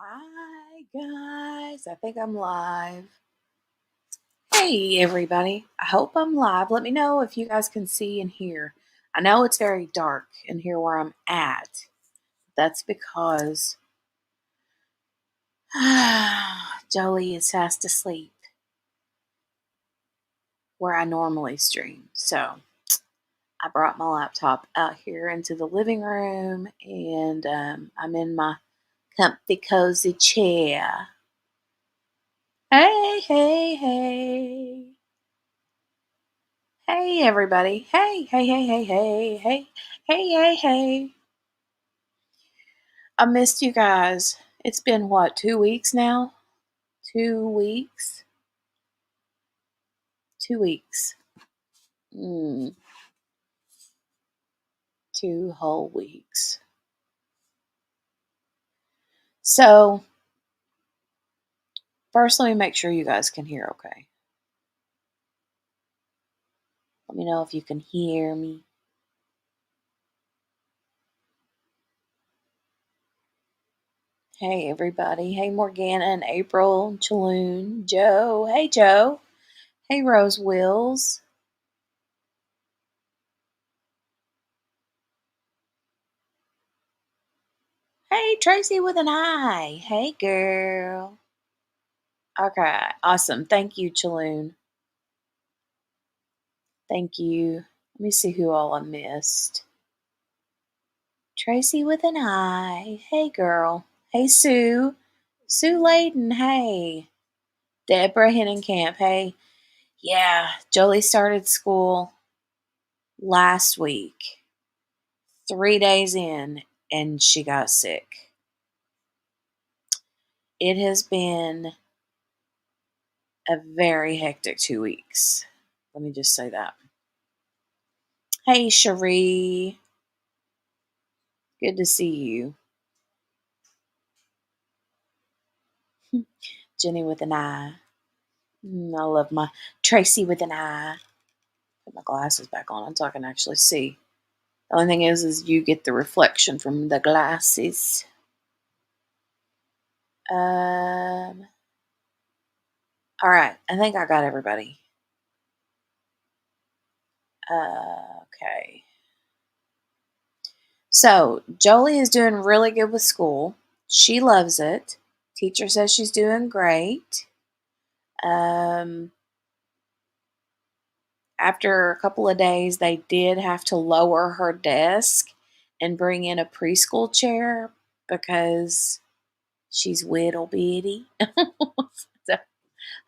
Hi guys, I think I'm live. Hey everybody, I hope I'm live. Let me know if you guys can see and hear. I know it's very dark in here where I'm at. That's because Jolie is fast asleep where I normally stream. So I brought my laptop out here into the living room and I'm in my comfy cozy chair. Hey, hey, hey. Hey everybody. Hey, hey, hey, hey, hey, hey, hey, hey, hey. I missed you guys. It's been what, 2 weeks now? 2 weeks? 2 weeks. 2 whole weeks. So, first let me make sure you guys can hear okay. Let me know if you can hear me. Hey everybody. Hey Morgana and April, Chaloon, Joe. Hey Joe. Hey Rose Wills. Hey Tracy with an I. Hey girl. Okay, awesome. Thank you, Chaloon. Thank you. Let me see who all I missed. Tracy with an I. Hey girl. Hey Sue. Sue Layden. Hey. Deborah Hennenkamp. Hey. Yeah, Jolie started school last week. 3 days in, and she got sick. It has been a very hectic 2 weeks. Let me just say that. Hey, Cherie. Good to see you. Jenny with an I. I love my Tracy with an I. Put my glasses back on so I can actually see. The only thing is you get the reflection from the glasses. All right, I think I got everybody. Okay. So Jolie is doing really good with school. She loves it. Teacher says she's doing great. After a couple of days, they did have to lower her desk and bring in a preschool chair because she's whittle bitty. So,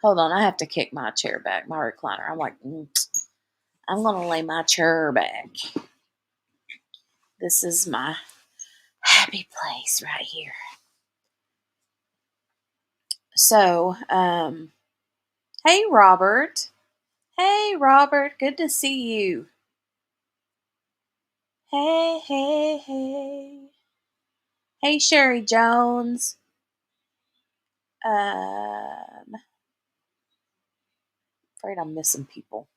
hold on, I have to kick my chair back, my recliner. I'm like, I'm going to lay my chair back. This is my happy place right here. So, hey, Robert. Hey, Robert. Good to see you. Hey, hey, hey. Hey, Sherry Jones. Afraid I'm missing people.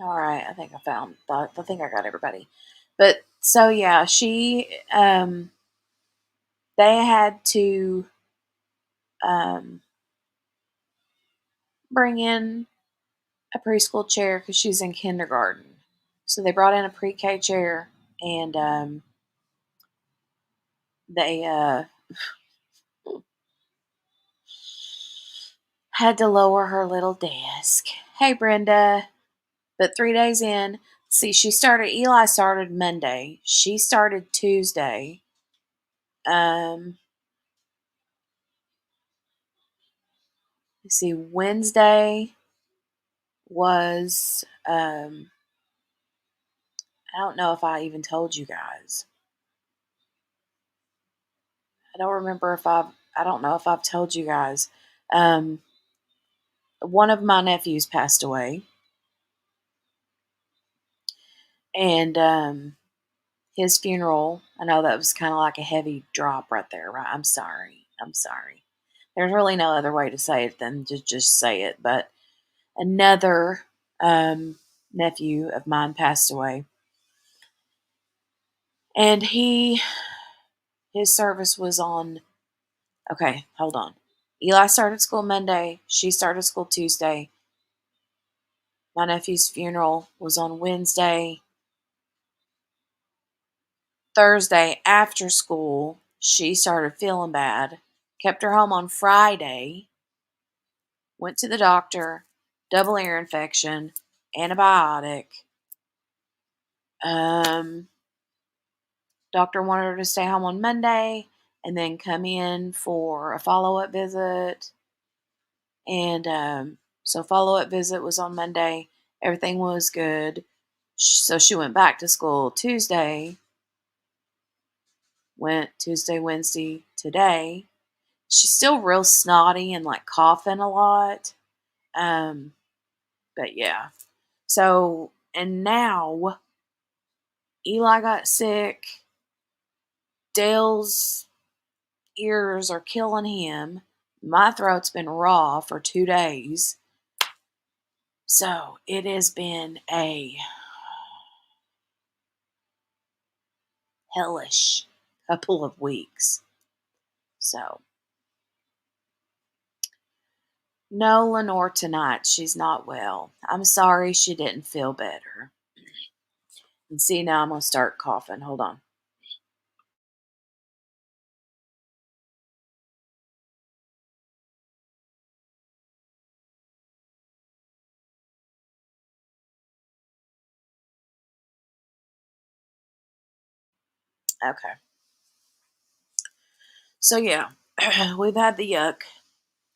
All right, I think I think I got everybody. But so yeah, they had to bring in a preschool chair because she's in kindergarten. So they brought in a pre-K chair, and they had to lower her little desk. Hey, Brenda. But 3 days in, see, Eli started Monday. She started Tuesday. See, Wednesday was, I don't know if I even told you guys. I don't know if I've told you guys. One of my nephews passed away. And his funeral, I know that was kind of like a heavy drop right there, right? I'm sorry. There's really no other way to say it than to just say it. But another nephew of mine passed away. And his service was on, okay, hold on. Eli started school Monday. She started school Tuesday. My nephew's funeral was on Wednesday. Thursday after school, she started feeling bad. Kept her home on Friday. Went to the doctor. Double ear infection. Antibiotic. Doctor wanted her to stay home on Monday and then come in for a follow-up visit. And so follow-up visit was on Monday. Everything was good. So she went back to school Tuesday. Went Tuesday, Wednesday, today. She's still real snotty and like coughing a lot. But yeah. So, and now Eli got sick. Dale's ears are killing him. My throat's been raw for 2 days. So it has been a hellish couple of weeks. So, no Lenore tonight. She's not well. I'm sorry she didn't feel better. And see, now I'm going to start coughing. Hold on. Okay. So, yeah, we've had the yuck.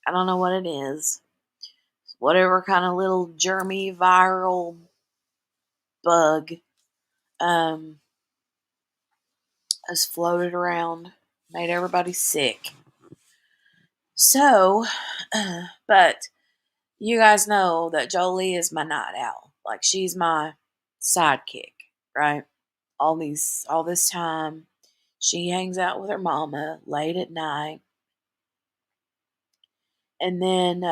I don't know what it is. Whatever kind of little germy viral bug has floated around, made everybody sick. So, but you guys know that Jolie is my night owl. Like, she's my sidekick, right? All this time, she hangs out with her mama late at night. And then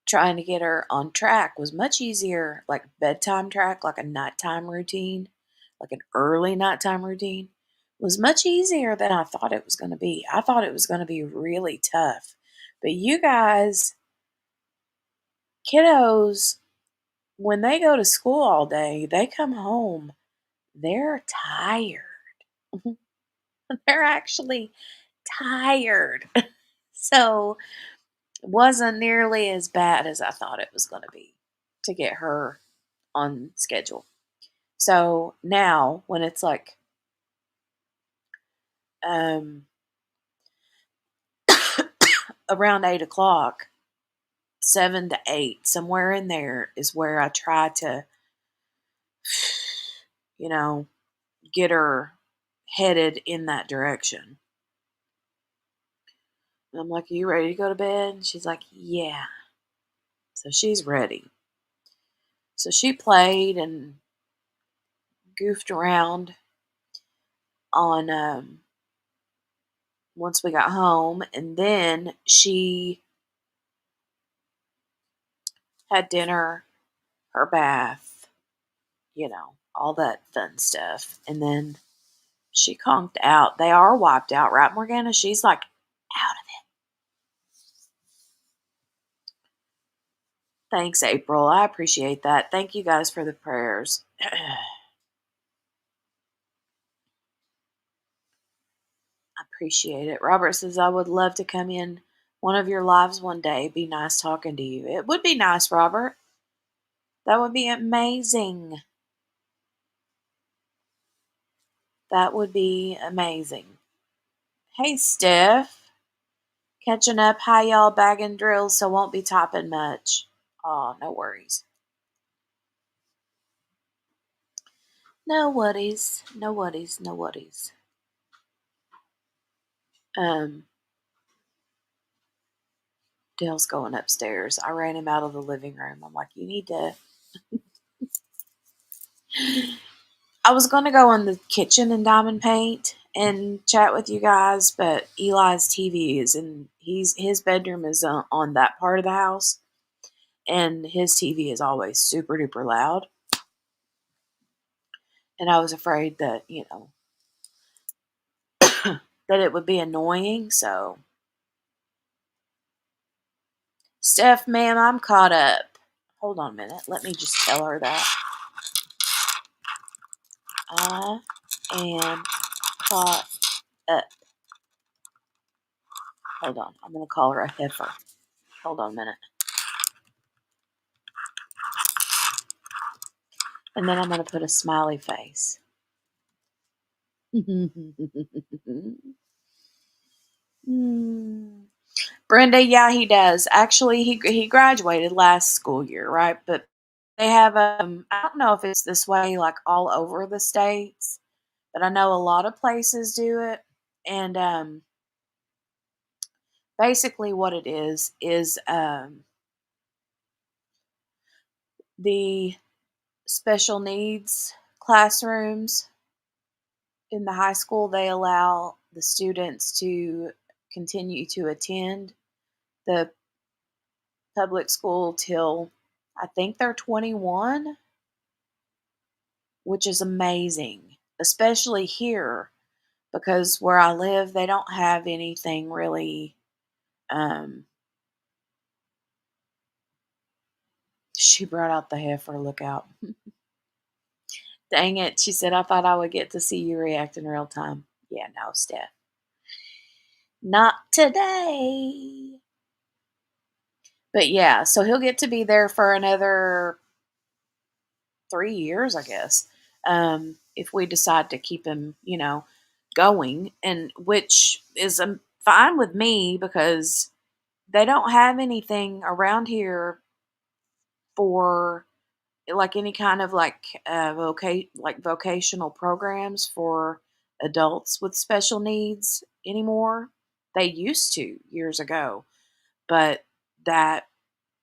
trying to get her on track was much easier, like bedtime track, like a nighttime routine, like an early nighttime routine, was much easier than I thought it was going to be. I thought it was going to be really tough. But you guys, kiddos, when they go to school all day, they come home, they're tired. They're actually tired. So it wasn't nearly as bad as I thought it was going to be to get her on schedule. So now when it's like um, around 8 o'clock, 7 to 8, somewhere in there is where I try to, get her headed in that direction. And I'm like, "Are you ready to go to bed?" And she's like, "Yeah." So she's ready. So she played and goofed around on once we got home, and then she had dinner, her bath, all that fun stuff. And then she conked out. They are wiped out, right, Morgana? She's like out of it. Thanks, April. I appreciate that. Thank you guys for the prayers. I appreciate it. Robert says, I would love to come in one of your lives one day. Be nice talking to you. It would be nice, Robert. That would be amazing. That would be amazing. Hey, Steph. Catching up. Hi, y'all. Bagging drills, so won't be topping much. Oh, no worries. No worries. No worries. No worries. Dale's going upstairs. I ran him out of the living room. I'm like, you need to. I was going to go in the kitchen and diamond paint and chat with you guys, but Eli's TV is in his bedroom is on that part of the house. and his TV is always super duper loud. And I was afraid that, that it would be annoying. So, Steph, ma'am, I'm caught up. Hold on a minute. Let me just tell her that. I am caught up. Hold on. I'm going to call her a heifer. Hold on a minute. And then I'm going to put a smiley face. Brenda, yeah, he does. Actually, he graduated last school year, right? But they have I don't know if it's this way like all over the states, but I know a lot of places do it. And basically what it is the special needs classrooms in the high school, they allow the students to continue to attend the public school till I think they're 21, which is amazing, especially here because where I live, they don't have anything really. Um, she brought out the heifer. Look out. Dang it. She said, I thought I would get to see you react in real time. Yeah, no, Steph. Not today. But yeah, so he'll get to be there for another 3 years, I guess, if we decide to keep him, going, and which is fine with me because they don't have anything around here for like any kind of like vocational programs for adults with special needs anymore. They used to years ago, but that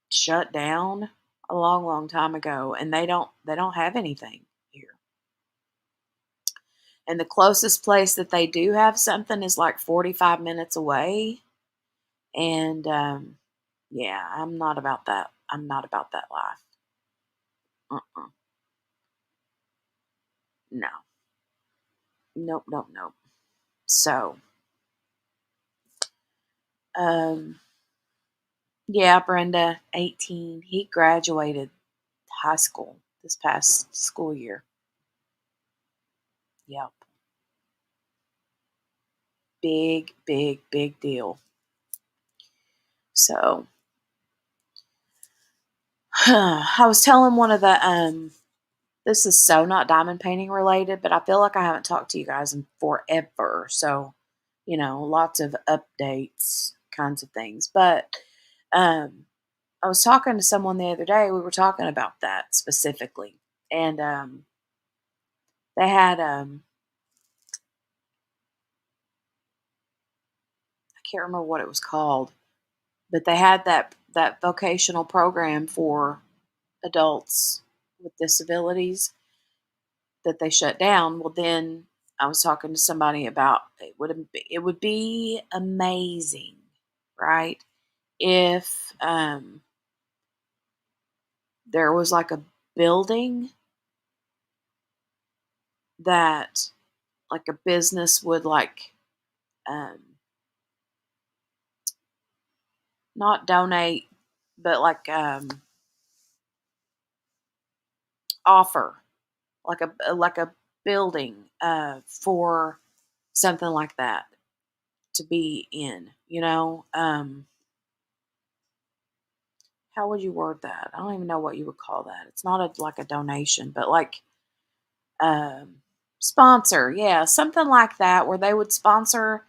shut down a long, long time ago, and they don't have anything here. And the closest place that they do have something is like 45 minutes away. And yeah, I'm not about that. I'm not about that life. Uh-uh. No. Nope, nope, nope. So, um, yeah, Brenda, 18. He graduated high school this past school year. Yep. Big, big, big deal. So, I was telling one of the this is so not diamond painting related, but I feel like I haven't talked to you guys in forever. So, lots of updates, kinds of things. But I was talking to someone the other day. We were talking about that specifically. And they had, I can't remember what it was called, but they had that vocational program for adults with disabilities that they shut down. Well, then I was talking to somebody about it would be amazing, right? If there was like a building that like a business would like um, not donate, but like offer like a building for something like that to be in. How would you word that? I don't even know what you would call that. It's not like a donation, but like um, sponsor. Yeah, something like that where they would sponsor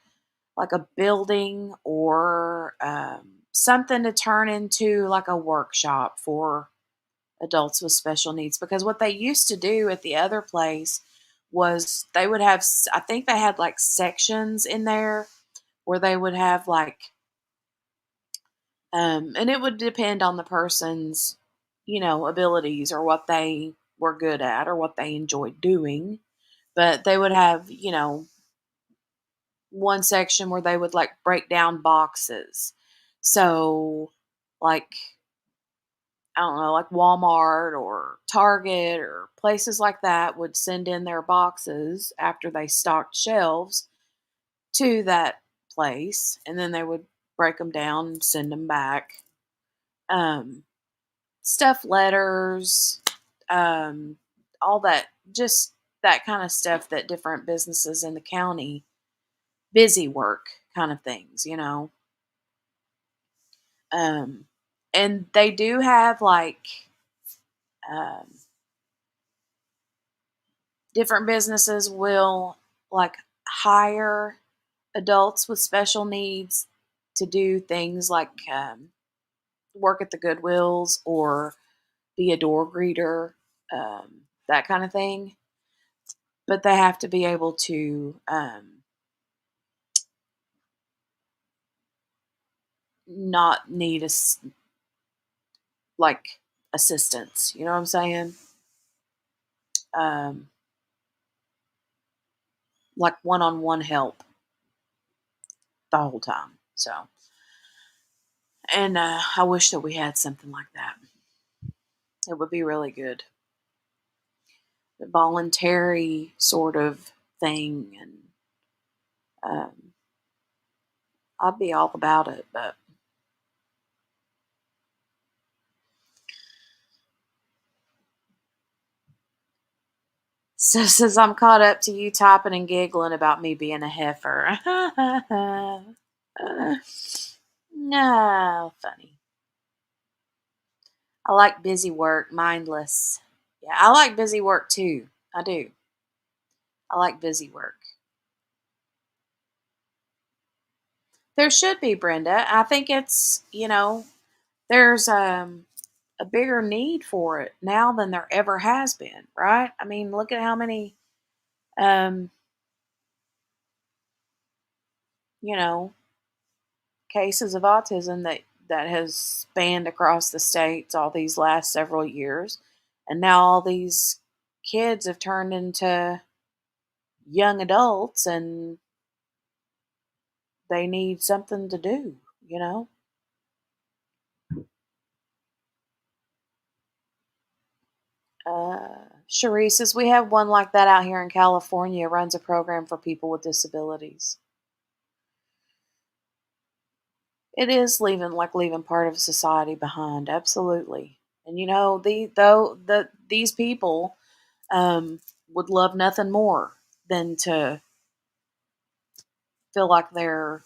like a building or something to turn into like a workshop for adults with special needs. Because what they used to do at the other place was they would have, I think they had like sections in there where they would have like and it would depend on the person's, abilities or what they were good at or what they enjoyed doing. But they would have, one section where they would like break down boxes. So, like, I don't know, like Walmart or Target or places like that would send in their boxes after they stocked shelves to that place, and then they would break them down and send them back. Um, Stuff letters, um, all that, just that kind of stuff that different businesses in the county, busy work kind of things, you know. Um, and they do have like um, different businesses will like hire adults with special needs to do things like work at the Goodwills or be a door greeter, that kind of thing. But they have to be able to not need like assistance. You know what I'm saying? Um, like one-on-one help the whole time. So, and I wish that we had something like that. It would be really good. A voluntary sort of thing, and um, I'd be all about it. But so says I'm caught up to you typing and giggling about me being a heifer. No, funny. I like busy work, mindless. Yeah, I like busy work too. I do. I like busy work. There should be, Brenda. I think it's, there's a bigger need for it now than there ever has been, right? I mean, look at how many um, you know, cases of autism that has spanned across the states all these last several years. And now all these kids have turned into young adults and they need something to do, you know? Cherie says, we have one like that out here in California, runs a program for people with disabilities. It is leaving part of society behind, absolutely. And these people would love nothing more than to feel like they're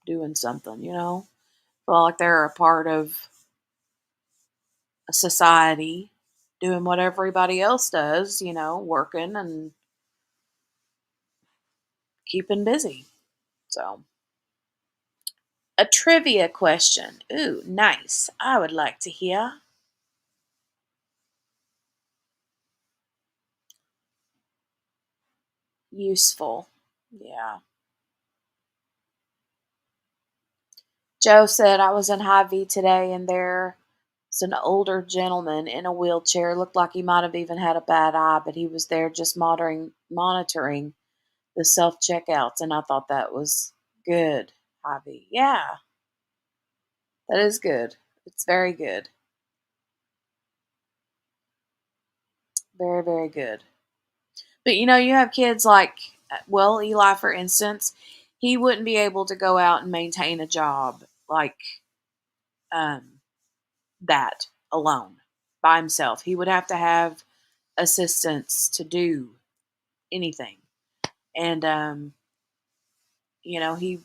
doing something, feel like they're a part of a society doing what everybody else does, working and keeping busy. So, a trivia question. Ooh, nice. I would like to hear. Useful. Yeah. Joe said, I was in Hy-Vee today and there's an older gentleman in a wheelchair. Looked like he might have even had a bad eye, but he was there just monitoring the self checkouts, and I thought that was good, Hy-Vee. Yeah, that is good. It's very good. Very, very good. But you have kids like, well, Eli, for instance, he wouldn't be able to go out and maintain a job like um, that alone by himself. He would have to have assistance to do anything. And, he,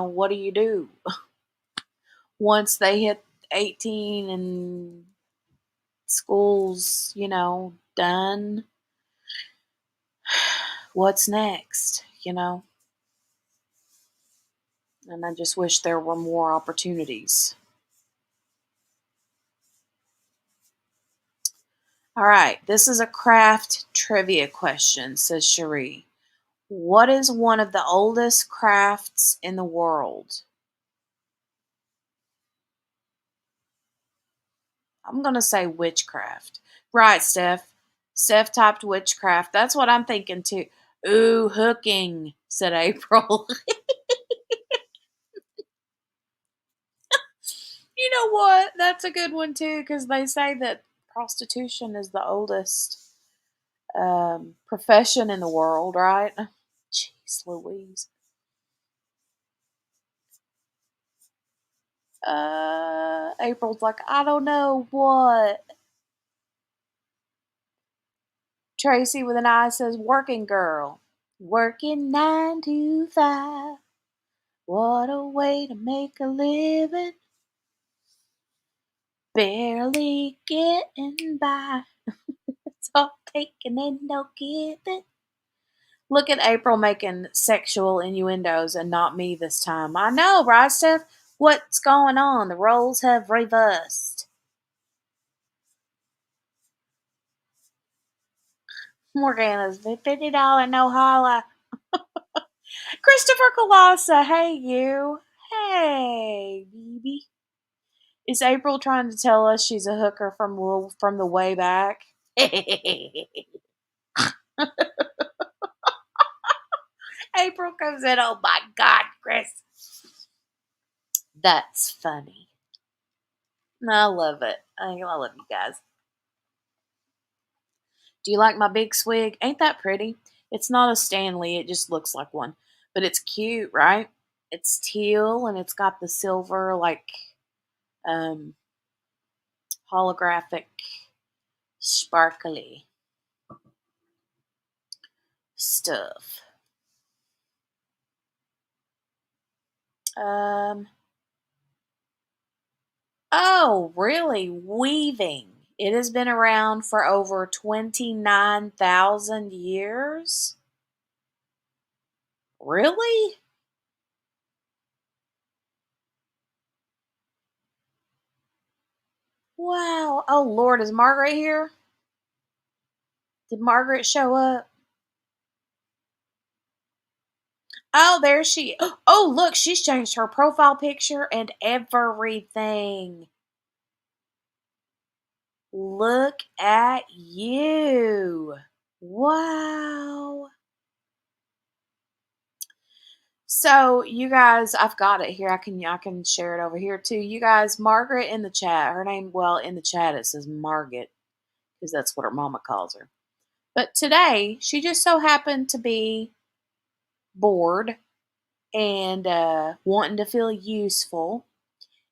what do you do? Once they hit 18 and school's, done, what's next, And I just wish there were more opportunities. All right, this is a craft trivia question, says Cherie. What is one of the oldest crafts in the world? I'm going to say witchcraft. Right, Steph. Steph typed witchcraft. That's what I'm thinking too. Ooh, hooking, said April. You know what? That's a good one too, because they say that prostitution is the oldest profession in the world, right? Jeez Louise. April's like, I don't know what. Tracy with an eye says, working girl. Working 9 to 5. What a way to make a living. Barely getting by. It's all taking and no giving. Look at April making sexual innuendos and not me this time. I know, right, Steph? What's going on? The roles have reversed. Morgana's $50 no holla. Christopher Colassa, hey you. Hey, baby. Is April trying to tell us she's a hooker from the way back? April comes in, oh my God, Chris. That's funny. I love it. I love you guys. Do you like my big swig? Ain't that pretty? It's not a Stanley, it just looks like one. But it's cute, right? It's teal and it's got the silver, like, um, holographic, sparkly stuff. Um, oh, really? Weaving. It has been around for over 29,000 years? Really? Wow. Oh, Lord, is Margaret here? Did Margaret show up? Oh, there she. Oh, look, she's changed her profile picture and everything. Look at you. Wow. So, you guys, I've got it here. I can share it over here too. You guys, Margaret in the chat. Her name, well, in the chat it says Margaret because that's what her mama calls her. But today, she just so happened to be bored and wanting to feel useful.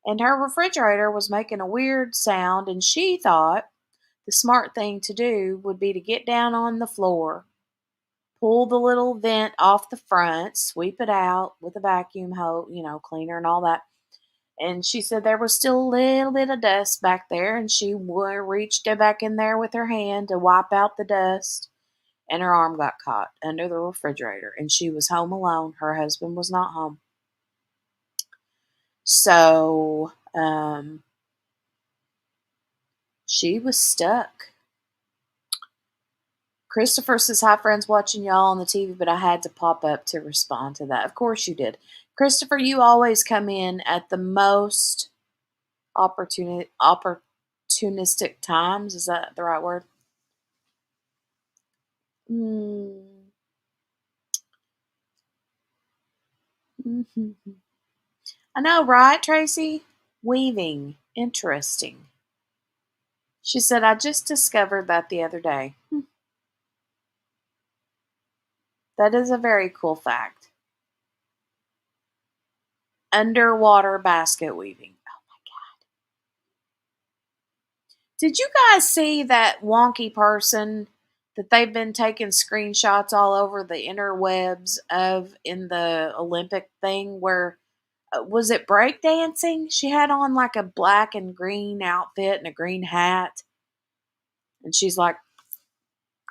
And her refrigerator was making a weird sound, and she thought the smart thing to do would be to get down on the floor, pull the little vent off the front, sweep it out with a vacuum hose, cleaner and all that. And she said there was still a little bit of dust back there, and she reached back in there with her hand to wipe out the dust. And her arm got caught under the refrigerator, and she was home alone. Her husband was not home. So, she was stuck. Christopher says, hi, friends, watching y'all on the TV, but I had to pop up to respond to that. Of course you did. Christopher, you always come in at the most opportunistic times. Is that the right word? Mm. Mm-hmm. I know, right, Tracy? Weaving. Interesting. She said, I just discovered that the other day. That is a very cool fact. Underwater basket weaving. Oh my God. Did you guys see that wonky person that they've been taking screenshots all over the interwebs of in the Olympic thing where was it breakdancing? She had on like a black and green outfit and a green hat. And she's like,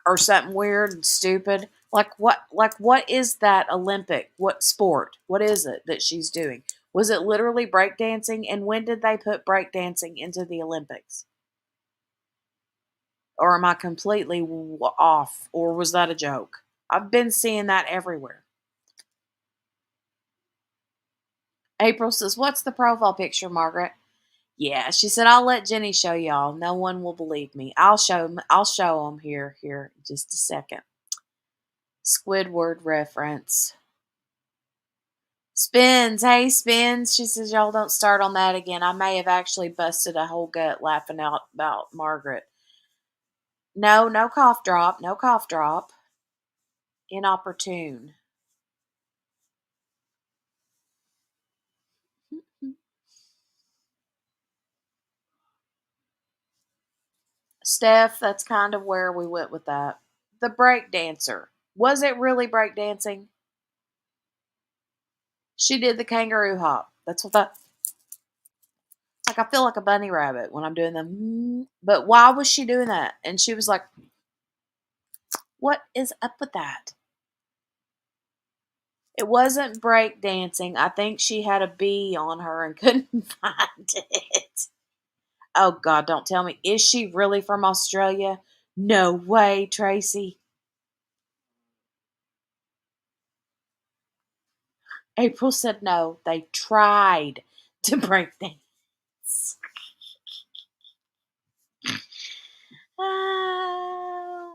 or something weird and stupid. What is that Olympic? What sport? What is it that she's doing? Was it literally breakdancing? And when did they put breakdancing into the Olympics? Or am I completely off? Or was that a joke? I've been seeing that everywhere. April says, what's the profile picture, Margaret? Yeah, she said, I'll let Jenny show y'all. No one will believe me. I'll show them here in just a second. Squidward reference. Spins, hey Spins. She says y'all don't start on that again. I may have actually busted a whole gut laughing out about Margaret. No, no cough drop, no cough drop. Inopportune. Steph, that's kind of where we went with that. The break dancer. Was it really break dancing? She did the kangaroo hop. That's what that. Like I feel like a bunny rabbit when I'm doing them. But why was she doing that? And she was like, "What is up with that?" It wasn't break dancing. I think she had a bee on her and couldn't find it. Oh God, don't tell me. Is she really from Australia? No way, Tracy. April said no. They tried to break dance. Ah.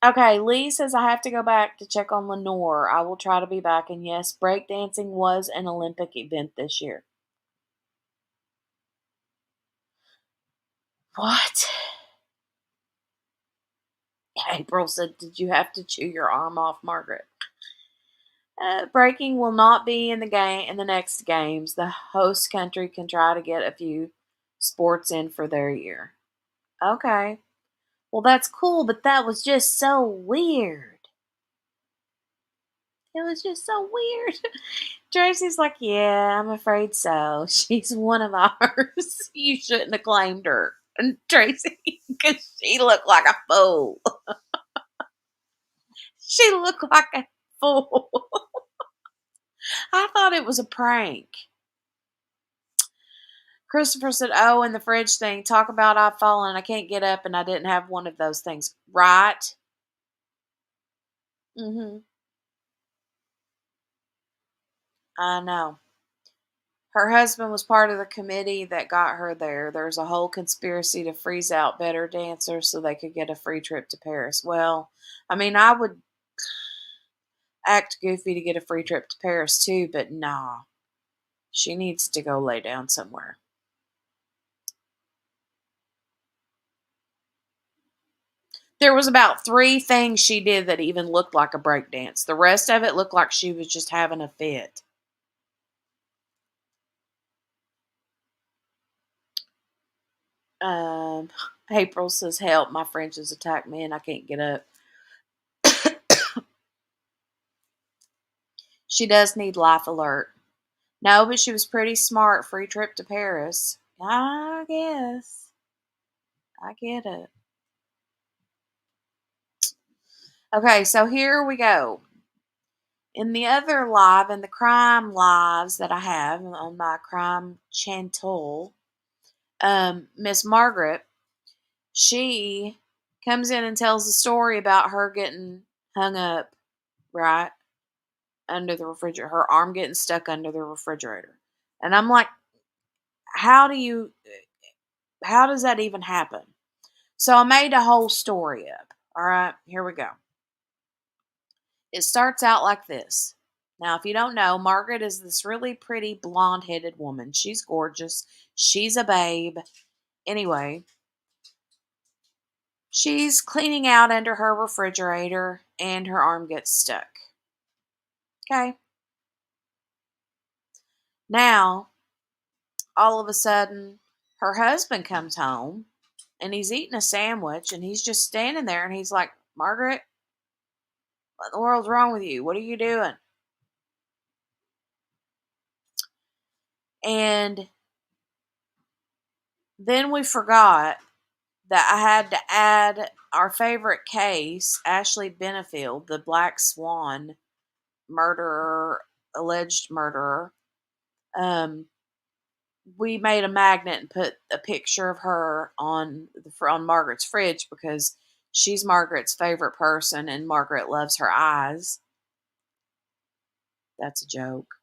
Okay, Lee says I have to go back to check on Lenore. I will try to be back. And yes, breakdancing was an Olympic event this year. What? April said, did you have to chew your arm off, Margaret? Breaking will not be in the next games. The host country can try to get a few sports in for their year. Okay. Well, that's cool, but that was just so weird. It was just so weird. Tracy's like, yeah, I'm afraid so. She's one of ours. You shouldn't have claimed her. And Tracy, because she looked like a fool. She looked like a fool. I thought it was a prank. Christopher said, oh, and the fridge thing. Talk about I've fallen. I can't get up and I didn't have one of those things. Right? Mm-hmm. I know. Her husband was part of the committee that got her there. There's a whole conspiracy to freeze out better dancers so they could get a free trip to Paris. Well, I mean, I would act goofy to get a free trip to Paris too, but nah. She needs to go lay down somewhere. There was about 3 things she did that even looked like a break dance. The rest of it looked like she was just having a fit. Um, April says, help, my French has attacked me and I can't get up. She does need life alert. No, but she was pretty smart. Free trip to Paris. I guess. I get it. Okay, so here we go. In the other live, in the crime lives that I have on my crime channel, Miss Margaret, she comes in and tells a story about her getting hung up, right, under the refrigerator, her arm getting stuck under the refrigerator. And I'm like, how does that even happen? So I made a whole story up. All right, here we go. It starts out like this. Now, if you don't know, Margaret is this really pretty blonde headed woman. She's gorgeous. She's a babe. Anyway, she's cleaning out under her refrigerator and her arm gets stuck. Okay. Now, all of a sudden, her husband comes home and he's eating a sandwich and he's just standing there and he's like, Margaret, what in the world's wrong with you? What are you doing? And then we forgot that I had to add our favorite case, Ashley Benefield, the Black Swan murderer, alleged murderer. We made a magnet and put a picture of her on Margaret's fridge because she's Margaret's favorite person and Margaret loves her eyes. That's a joke.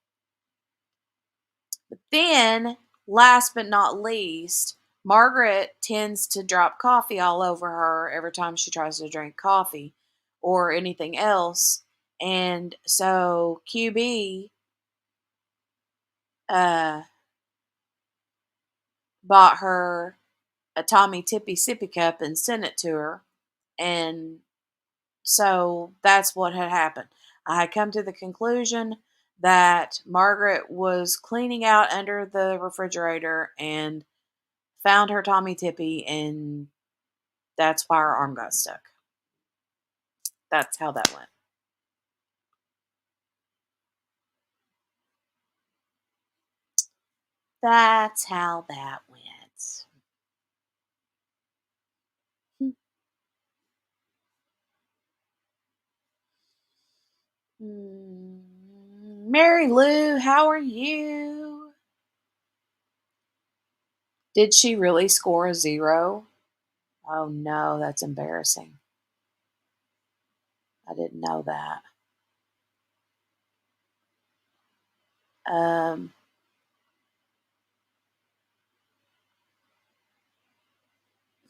But then, last but not least, Margaret tends to drop coffee all over her every time she tries to drink coffee or anything else. And so QB uh, bought her a Tommy Tippy sippy cup and sent it to her. And so that's what had happened. I had come to the conclusion that Margaret was cleaning out under the refrigerator and found her Tommy Tippy, and that's why her arm got stuck. That's how that went. That's how that went. Mary Lou, how are you? Did she really score a 0? Oh no, that's embarrassing. I didn't know that. Um,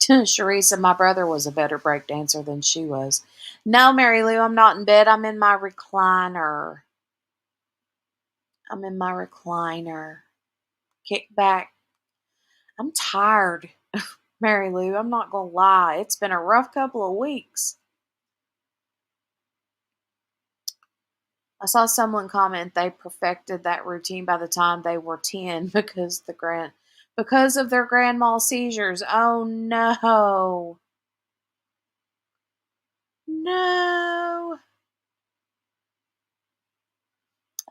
Sharisa, my brother was a better break dancer than she was. No, Mary Lou, I'm not in bed. I'm in my recliner. I'm in my recliner. Kick back. I'm tired, Mary Lou. I'm not going to lie. It's been a rough couple of weeks. I saw someone comment they perfected that routine by the time they were 10 because of their grand mal seizures. Oh no. No.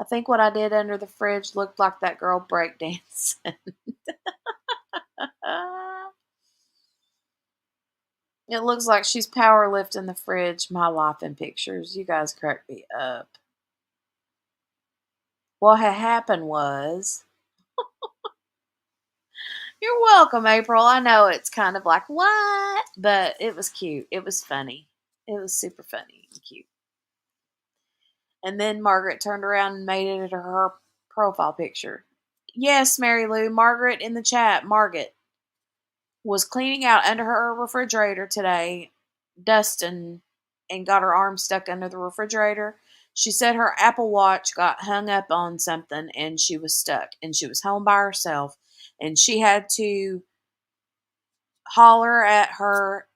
I think what I did under the fridge looked like that girl breakdancing. It looks like she's power lifting the fridge. My life in pictures. You guys crack me up. What had happened was, you're welcome, April. I know it's kind of like, what? But it was cute. It was funny. It was super funny and cute. And then Margaret turned around and made it her profile picture. Yes, Mary Lou, Margaret in the chat. Margaret was cleaning out under her refrigerator today, dusting, and got her arm stuck under the refrigerator. She said her Apple Watch got hung up on something and she was stuck. And she was home by herself. And she had to holler at her.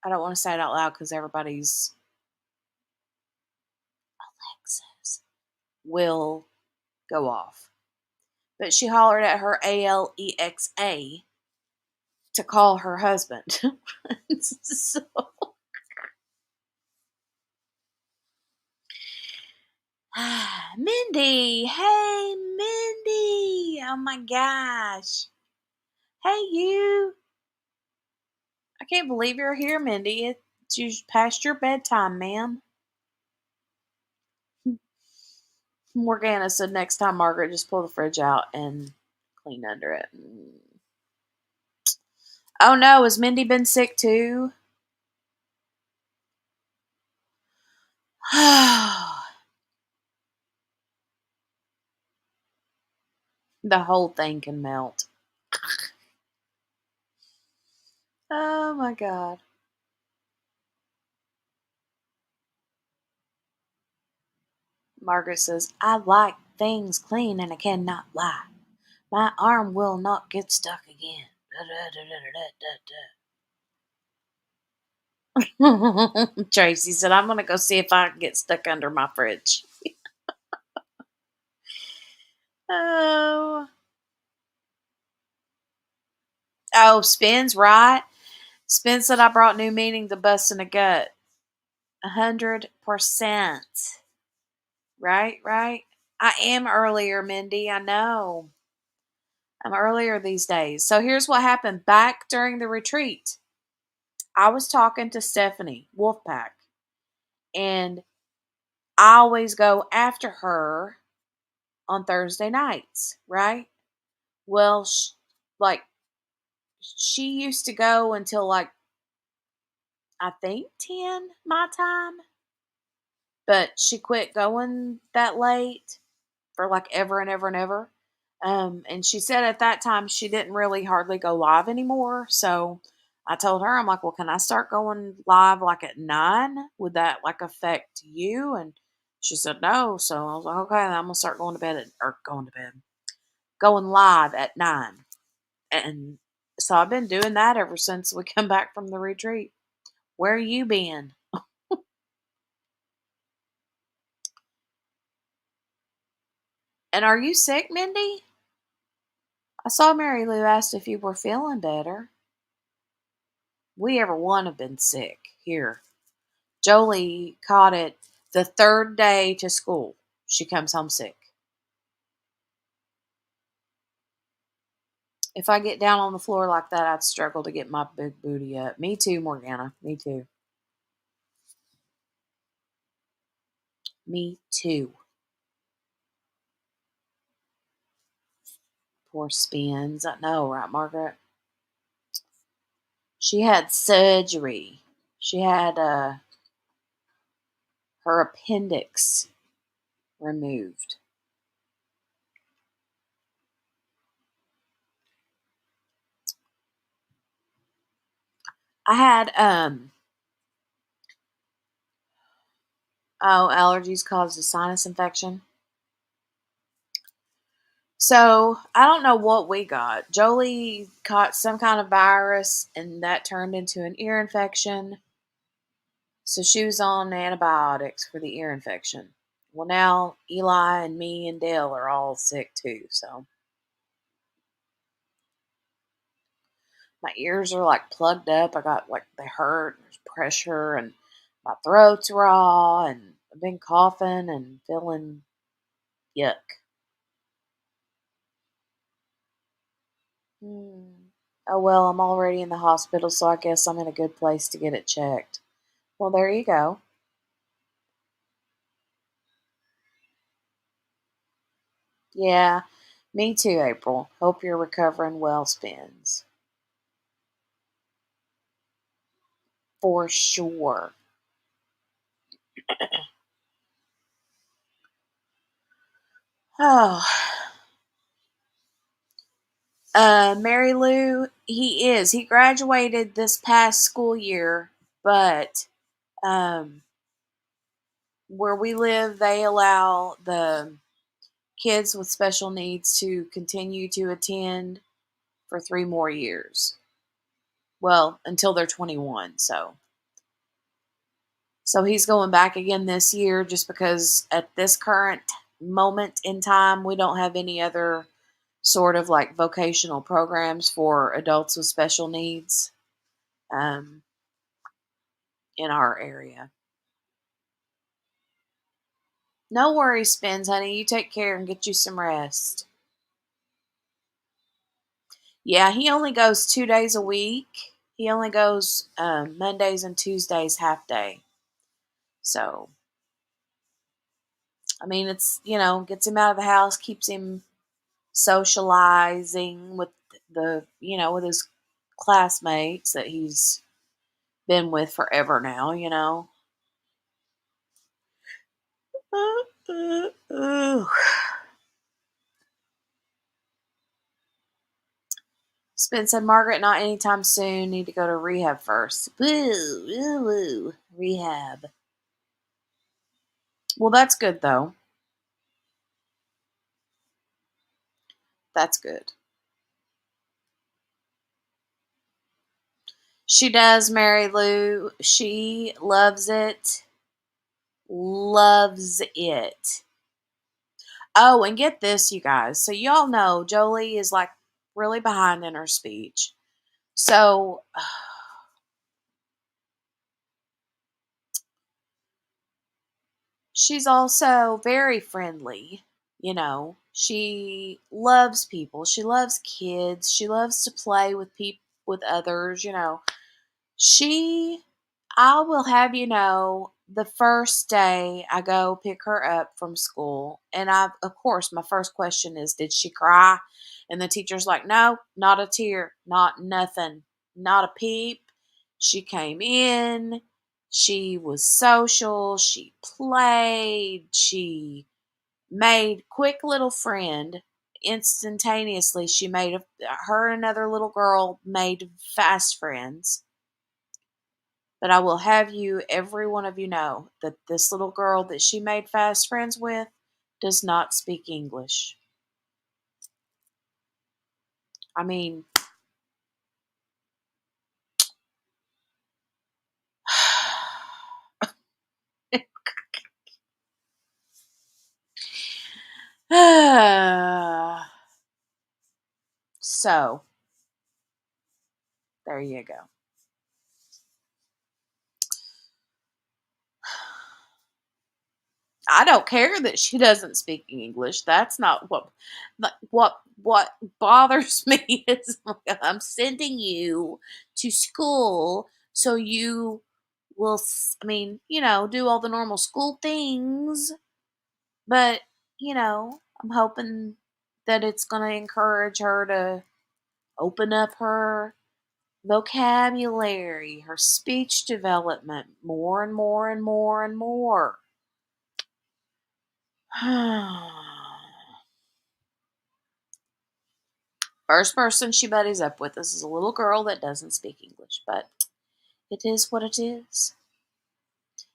I don't want to say it out loud because everybody's Alexas will go off. But she hollered at her Alexa to call her husband. So, Mindy, hey Mindy, oh my gosh, hey you, I can't believe you're here, Mindy. It's past your bedtime, ma'am. Morgana said next time, Margaret, just pull the fridge out and clean under it. Oh no, has Mindy been sick too? The whole thing can melt. Oh my god. Margaret says, I like things clean and I cannot lie. My arm will not get stuck again. Tracy said, I'm going to go see if I can get stuck under my fridge. Oh. Oh, Spin's right. Spin said I brought new meaning to busting a gut. 100%. Right? I am earlier, Mindy. I know. I'm earlier these days. So here's what happened back during the retreat. I was talking to Stephanie Wolfpack, and I always go after her on Thursday nights, right? Well, like she used to go until like I think 10 my time, but she quit going that late for like ever and ever and ever. And she said at that time she didn't really hardly go live anymore. So I told her, I'm like, well, can I start going live like at 9? Would that like affect you? And she said no. So I was like, okay, then I'm gonna start going to bed or going to bed, going live at 9. And so I've been doing that ever since we come back from the retreat. Where you been? And are you sick, Mindy? I saw Mary Lou asked if you were feeling better. We ever one have been sick here. Jolie caught it the third day to school. She comes home sick. If I get down on the floor like that, I'd struggle to get my big booty up. Me too, Morgana. Me too. Me too. Poor Spins. I know, right, Margaret? She had surgery. She had her appendix removed. I had allergies caused a sinus infection. So I don't know what we got. Jolie caught some kind of virus and that turned into an ear infection. So she was on antibiotics for the ear infection. Well, now Eli and me and Dale are all sick too. So my ears are like plugged up. I got like they hurt. There's pressure and my throat's raw and I've been coughing and feeling yuck. Hmm. Oh well, I'm already in the hospital, so I guess I'm in a good place to get it checked. Well, there you go. Yeah, me too, April. Hope you're recovering well, Spins. For sure. Oh, Mary Lou, he is. He graduated this past school year, but um, where we live, they allow the kids with special needs to continue to attend for 3 more years. Well, until they're 21. So he's going back again this year just because at this current moment in time, we don't have any other sort of like vocational programs for adults with special needs um, in our area. No worries, Spins, honey. You take care and get you some rest. Yeah, he only goes 2 days a week. He only goes Mondays and Tuesdays half day. So, I mean, it's, gets him out of the house, keeps him socializing with with his classmates that he's been with forever now. Spence said, Margaret, not anytime soon. Need to go to rehab first. Woo, woo, woo. Rehab. Well, that's good, though. That's good. She does, Mary Lou. She loves it. Loves it. Oh, and get this, you guys. So, y'all know Jolie is like really behind in her speech. So, she's also very friendly. She loves people. She loves kids. She loves to play with people, with others. She, I will have you know, the first day I go pick her up from school, and of course, my first question is, did she cry? And the teacher's like, no, not a tear, not nothing, not a peep. She came in, she was social, she played, she made quick little friend instantaneously, her and another little girl made fast friends. But I will have you, every one of you, know that this little girl that she made fast friends with does not speak English. I mean, so there you go. I don't care that she doesn't speak English. That's not what bothers me is I'm sending you to school so you will do all the normal school things, but I'm hoping that it's going to encourage her to open up her vocabulary, her speech development more and more and more and more. First person she buddies up with, this is a little girl that doesn't speak English, but it is what it is.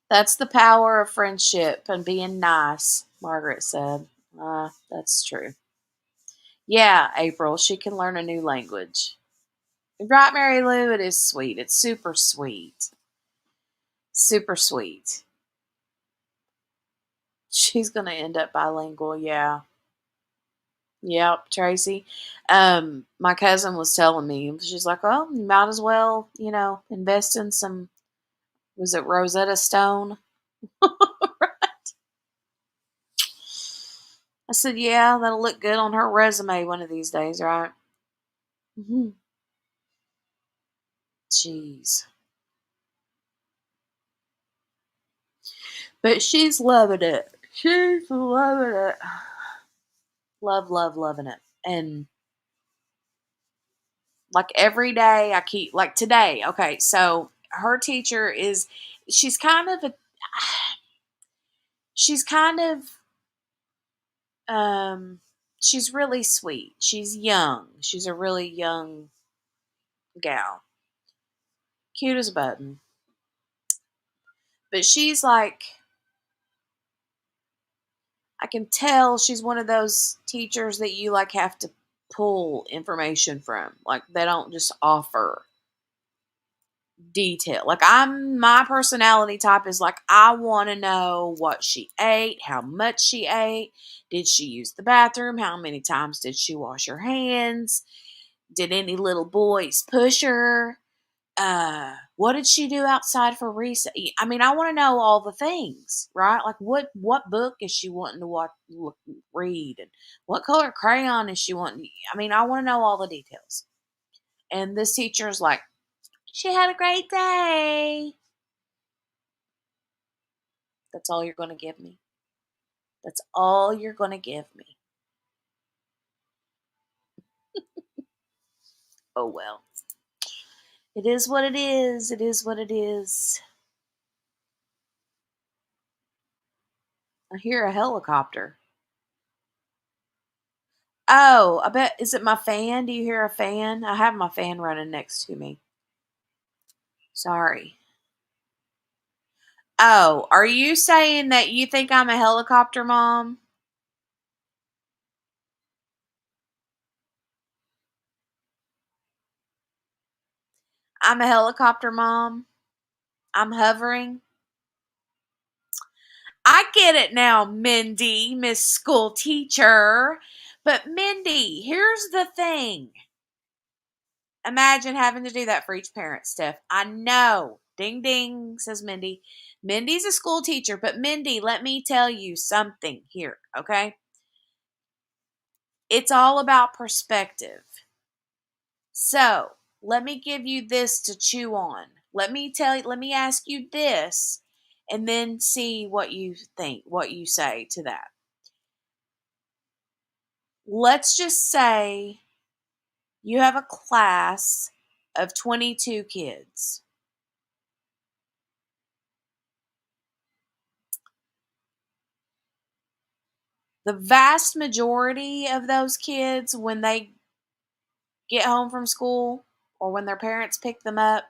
That's the power of friendship and being nice, Margaret said. That's true. Yeah, April, she can learn a new language. Right, Mary Lou? It is sweet. It's super sweet. Super sweet. She's going to end up bilingual, yeah. Yep, Tracy. My cousin was telling me, she's like, oh, you might as well, invest in some, was it Rosetta Stone? I said, yeah, that'll look good on her resume one of these days, right? Mm-hmm. Jeez. But she's loving it. She's loving it. Love, love, loving it. And like every day I keep, like today, okay, so her teacher she's kind of she's kind of, she's really sweet. She's young. She's a really young gal. Cute as a button. But she's like, I can tell she's one of those teachers that you like have to pull information from. Like they don't just offer detail. Like my personality type is like I want to know what she ate, how much she ate, did she use the bathroom, how many times did she wash her hands, did any little boys push her, what did she do outside for recess? I mean, I want to know all the things, right? Like what book is she wanting to read, and what color crayon is she wanting? I mean, I want to know all the details. And this teacher is like, she had a great day. That's all you're going to give me. That's all you're going to give me. Oh well. It is what it is. It is what it is. I hear a helicopter. Oh, I bet, is it my fan? Do you hear a fan? I have my fan running next to me. Sorry. Oh, are you saying that you think I'm a helicopter mom? I'm a helicopter mom. I'm hovering. I get it now, Mindy, Miss School Teacher. But Mindy, here's the thing. Imagine having to do that for each parent, Steph. I know. Ding ding, says Mindy. Mindy's a school teacher, but Mindy, let me tell you something here, okay? It's all about perspective. So, let me give you this to chew on. Let me ask you this, and then see what you think, what you say to that. Let's just say you have a class of 22 kids. The vast majority of those kids, when they get home from school or when their parents pick them up,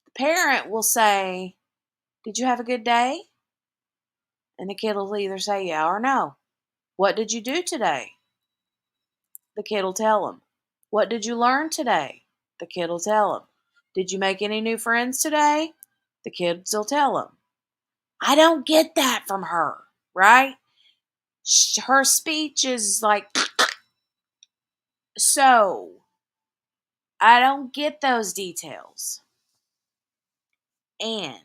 the parent will say, "Did you have a good day?" And the kid will either say yeah or no. "What did you do today?" The kid will tell them. "What did you learn today?" The kid will tell them. "Did you make any new friends today?" The kids will tell them. I don't get that from her, right? Her speech is like, so I don't get those details. And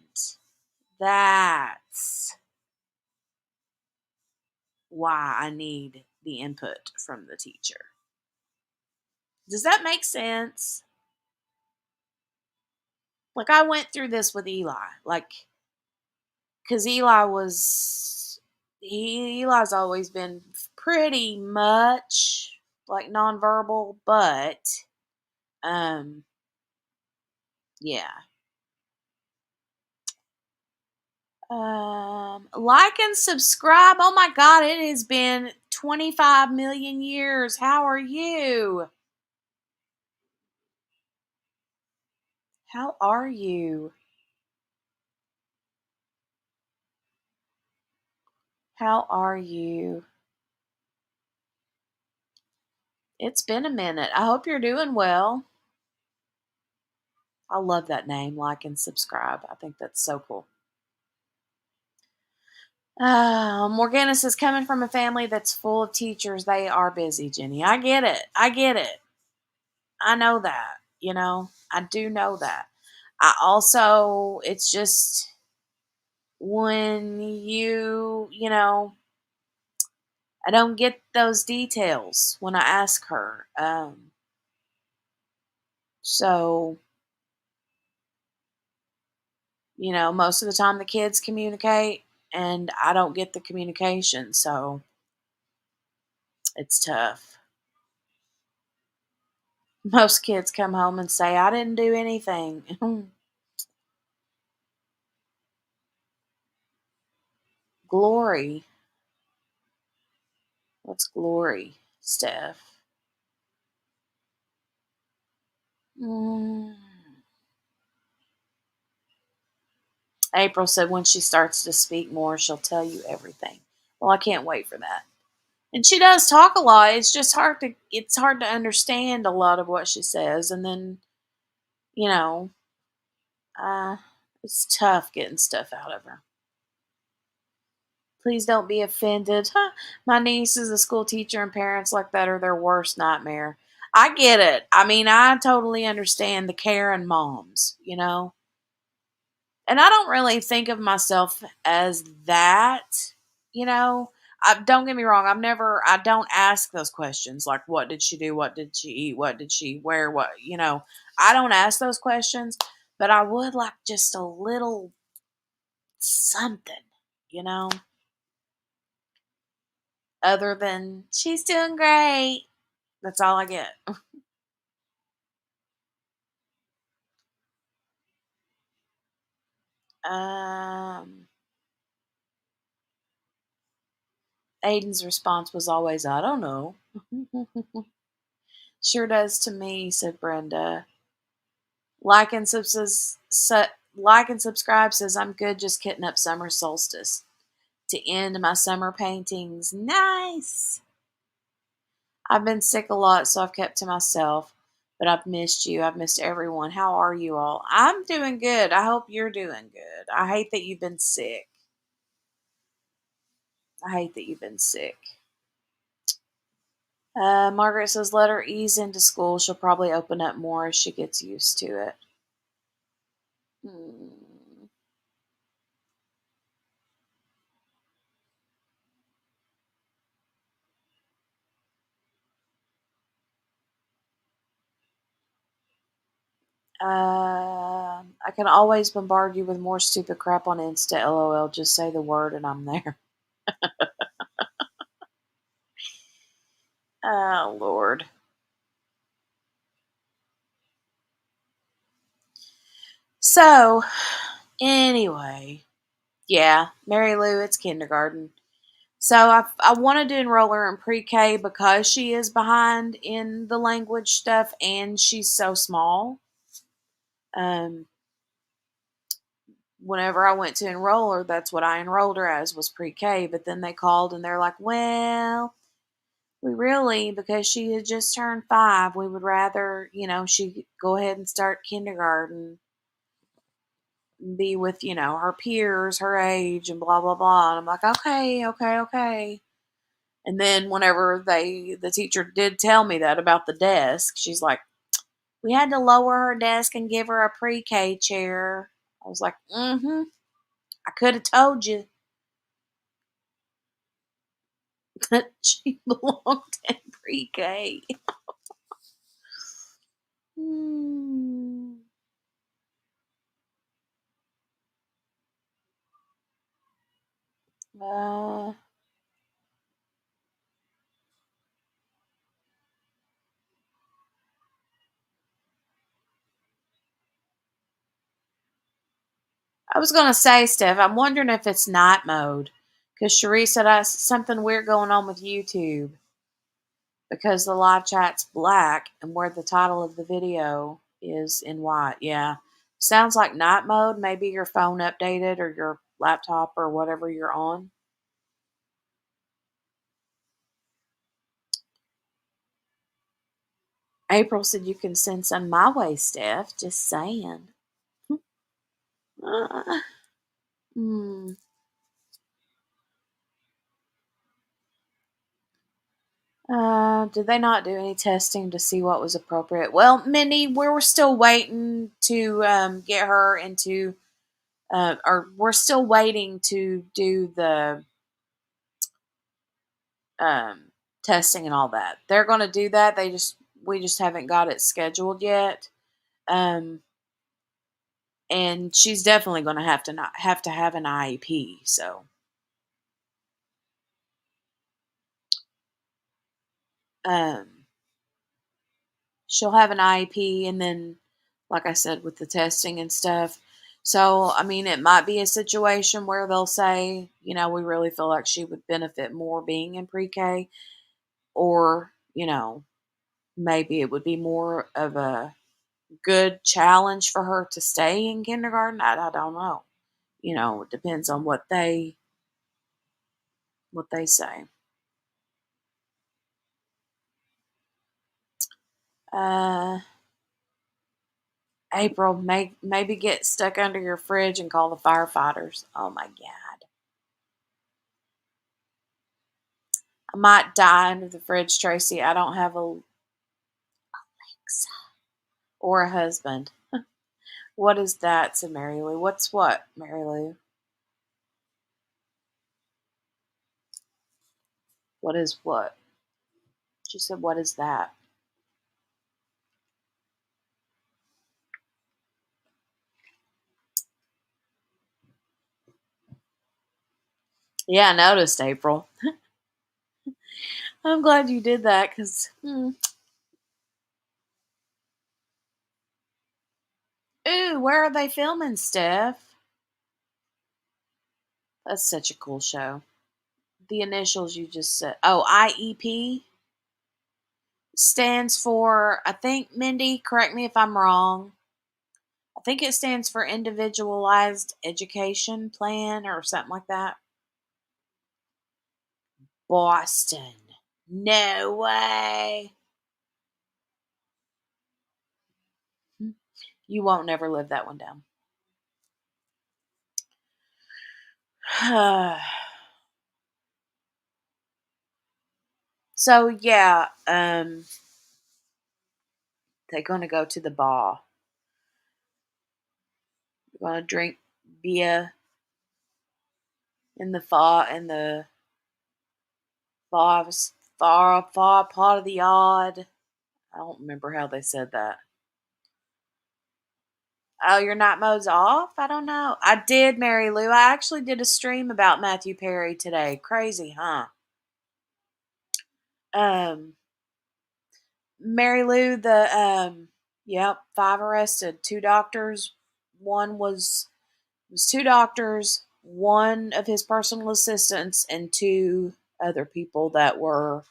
that's why I need the input from the teacher. Does that make sense? Like, I went through this with Eli. Like, because Eli's always been pretty much like nonverbal, but um, yeah. Like and subscribe. Oh my God, it has been 25 million years. How are you? How are you? How are you? It's been a minute. I hope you're doing well. I love that name, like and subscribe. I think that's so cool. Morgana says, coming from a family that's full of teachers, they are busy, Jenny. I get it. I get it. I know that. I do know that. I also, it's just when I don't get those details when I ask her. So, most of the time the kids communicate and I don't get the communication. So it's tough. Most kids come home and say, I didn't do anything. Glory. What's glory, Steph? Mm. April said when she starts to speak more, she'll tell you everything. Well, I can't wait for that. And she does talk a lot. It's hard to understand a lot of what she says. And then, you know, uh, it's tough getting stuff out of her. Please don't be offended. Huh? My niece is a school teacher and parents like that are their worst nightmare. I get it. I mean, I totally understand the Karen moms. And I don't really think of myself as that, you know. Don't get me wrong. I don't ask those questions like, what did she do? What did she eat? What did she wear? I don't ask those questions, but I would like just a little something, you know, other than she's doing great. That's all I get. Um, Aiden's response was always, I don't know. Sure does to me, said Brenda. Like and subscribe says I'm good just getting up summer solstice to end my summer paintings. Nice. I've been sick a lot, so I've kept to myself. But I've missed you. I've missed everyone. How are you all? I'm doing good. I hope you're doing good. I hate that you've been sick. I hate that you've been sick. Margaret says, let her ease into school. She'll probably open up more as she gets used to it. Hmm. I can always bombard you with more stupid crap on Insta. LOL. Just say the word and I'm there. Oh, Lord. So, anyway, yeah, Mary Lou, it's kindergarten. So I wanted to enroll her in pre-K because she is behind in the language stuff and she's so small. Um, Whenever I went to enroll her, that's what I enrolled her as was pre-K. But then they called and they're like, well, we really, because she had just turned 5, we would rather, she go ahead and start kindergarten, and be with, her peers, her age, and blah, blah, blah. And I'm like, okay, okay, okay. And then whenever the teacher did tell me that about the desk, she's like, we had to lower her desk and give her a pre-K chair. I was like, mm-hmm. I could have told you that she belonged in pre-K. Hmm. Uh, I was gonna say, Steph, I'm wondering if it's night mode. Because Cherie said I something weird going on with YouTube because the live chat's black and where the title of the video is in white. Yeah. Sounds like night mode. Maybe your phone updated or your laptop or whatever you're on. April said you can send some my way, Steph. Just saying. Uh, hmm. Did they not do any testing to see what was appropriate? Well, Mindy, we were still waiting to get her into, or we're still waiting to do the um, testing and all that. They're going to do that. We just haven't got it scheduled yet. Um, and she's definitely going to have to have an IEP. So, um, she'll have an IEP, and then, like I said, with the testing and stuff. So, I mean, it might be a situation where they'll say, we really feel like she would benefit more being in pre-K, or maybe it would be more of a good challenge for her to stay in kindergarten. I don't know. It depends on what they say. Uh, April, maybe get stuck under your fridge and call the firefighters. Oh my god, I might die under the fridge, Tracy. I don't have a Alexa or a husband. What is that? Said Mary Lou. What's what, Mary Lou? What is what? She said, what is that? Yeah, I noticed, April. I'm glad you did that because, ooh, where are they filming, Steph? That's such a cool show. The initials you just said. Oh, IEP stands for, I think, Mindy, correct me if I'm wrong. I think it stands for Individualized Education Plan or something like that. Boston. No way. You won't never live that one down. So yeah, they're gonna go to the bar. They're gonna drink beer in the far far part of the yard. I don't remember how they said that. Oh, your night mode's off? I don't know. I did, Mary Lou. I actually did a stream about Matthew Perry today. Crazy, huh? Um, Mary Lou, yep, 5 arrested, 2 doctors. One was it was 2 doctors. one of his personal assistants and two other people that were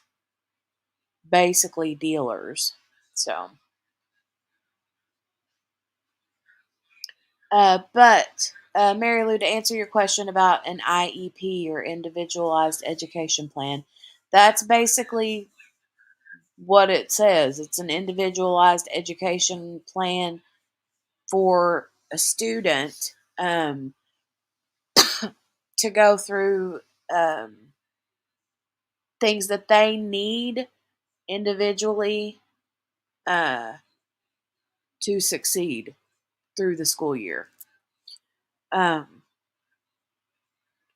basically dealers. So, Mary Lou, to answer your question about an IEP or individualized education plan, that's basically what it says. It's an individualized education plan for a student to go through things that they need individually uh, to succeed through the school year.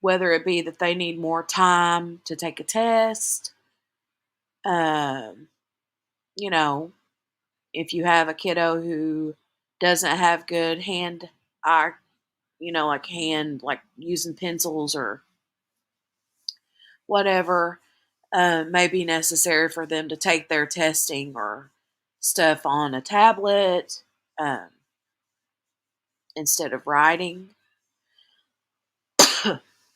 Whether it be that they need more time to take a test, um, you know, if you have a kiddo who doesn't have good hand eye, like hand, like using pencils or whatever, may be necessary for them to take their testing or stuff on a tablet um, instead of writing.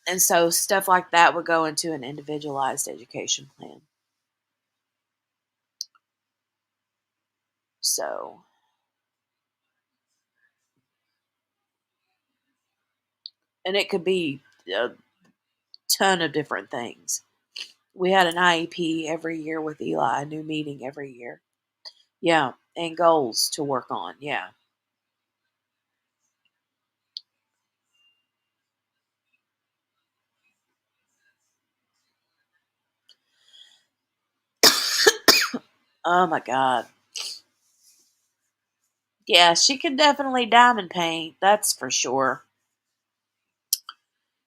And so stuff like that would go into an individualized education plan. So, and it could be a ton of different things. We had an IEP every year with Eli, a new meeting every year. Yeah, and goals to work on. Yeah. Oh my God. Yeah, she can definitely diamond paint. That's for sure.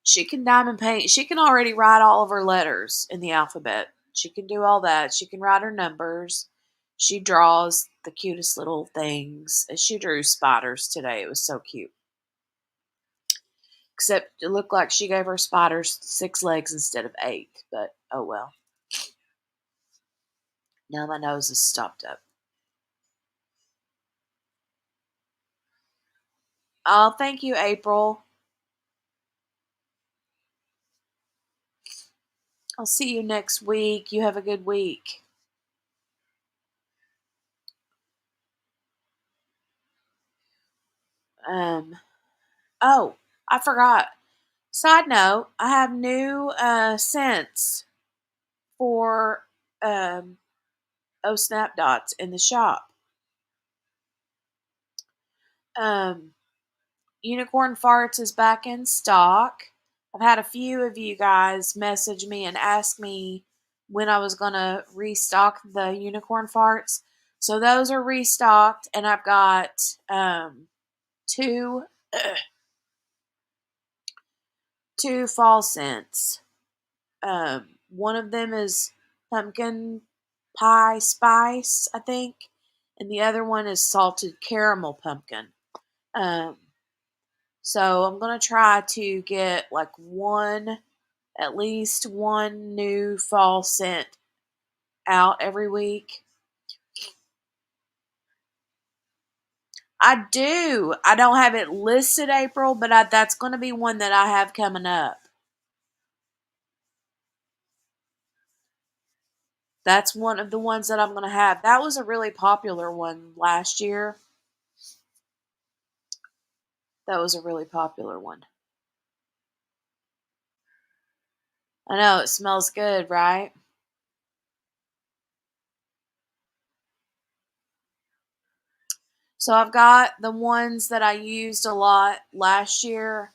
She can diamond paint. She can already write all of her letters in the alphabet. She can do all that. She can write her numbers. She draws the cutest little things. She drew spiders today. It was so cute. Except it looked like she gave her spiders 6 legs instead of 8. But oh well. Now my nose is stopped up. Oh, thank you, April. I'll see you next week. You have a good week. Um. Oh, I forgot. Side note: I have new scents for Snap Dots in the shop. Um, Unicorn Farts is back in stock. I've had a few of you guys message me and ask me when I was going to restock the Unicorn Farts. So those are restocked, and I've got two two fall scents. One of them is pumpkin pie spice, I think, and the other one is salted caramel pumpkin. Um, so I'm gonna try to get like at least one new fall scent out every week. I do. I don't have it listed, April, but that's going to be one that I have coming up. That's one of the ones that I'm going to have. That was a really popular one last year. That was a really popular one. I know, it smells good, right? So I've got the ones that I used a lot last year,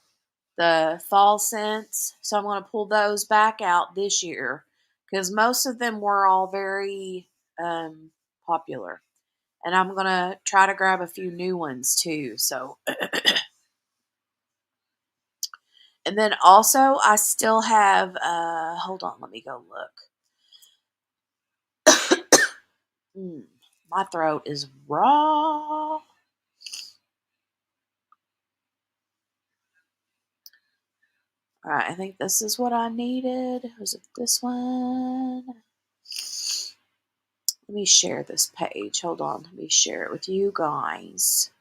the fall scents. So I'm going to pull those back out this year because most of them were all very popular. And I'm going to try to grab a few new ones too. So, and then also I still have, hold on, let me go look. My throat is raw. All right, I think this is what I needed. Was it this one? Let me share this page. Hold on. Let me share it with you guys.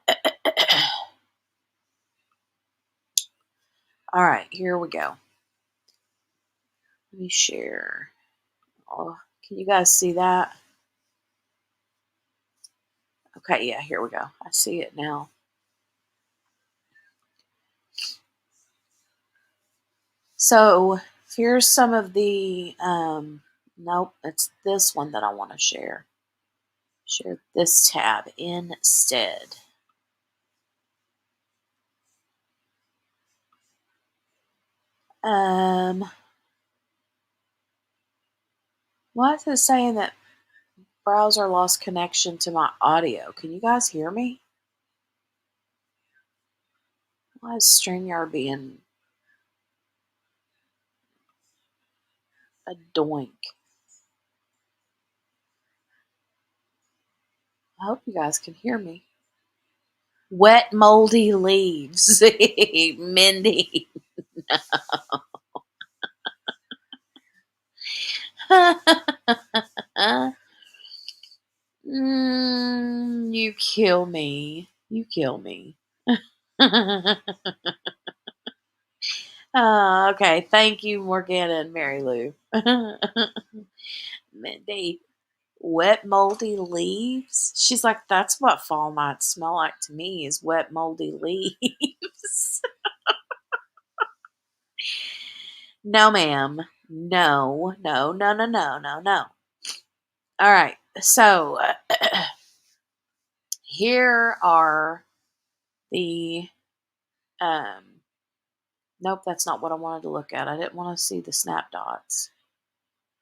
Man. All right, here we go. Let me share. Oh, can you guys see that? Okay, yeah, here we go. I see it now. So here's some of the, nope, it's this one that I want to share. Share this tab instead. Why is it saying that browser lost connection to my audio? Can you guys hear me? Why is StreamYard being a doink? I hope you guys can hear me. Wet, moldy leaves. Mindy. You kill me. You kill me. Okay, thank you, Morgana and Mary Lou. Mindy, wet, moldy leaves? She's like, that's what fall might smell like to me, is wet, moldy leaves. No, ma'am. No, no, no, no, no, no, no. All right, so here are the nope, that's not what I wanted to look at. I didn't want to see the snap dots.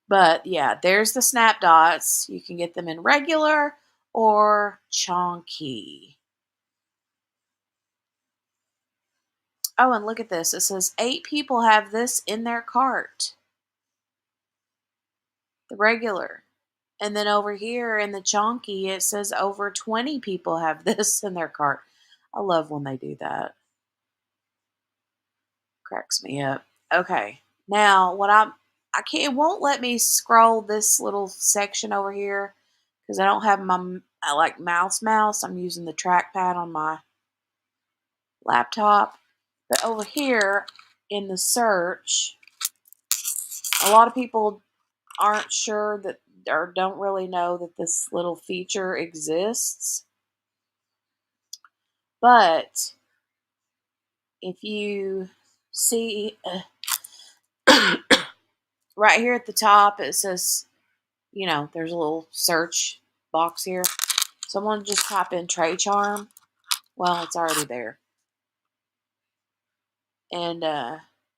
But yeah, there's the snap dots. You can get them in regular or chunky. Oh, and look at this. It says 8 people have this in their cart. The regular. And then over here in the chunky, it says over 20 people have this in their cart. I love when they do that. Cracks me up. Okay. Now, I can't, it won't let me scroll this little section over here because I don't have my like mouse. I'm using the trackpad on my laptop. But over here in the search, a lot of people aren't sure that or don't really know that this little feature exists. But if you see right here at the top, it says, there's a little search box here. So I'm going to just type in tray charm. Well, it's already there. And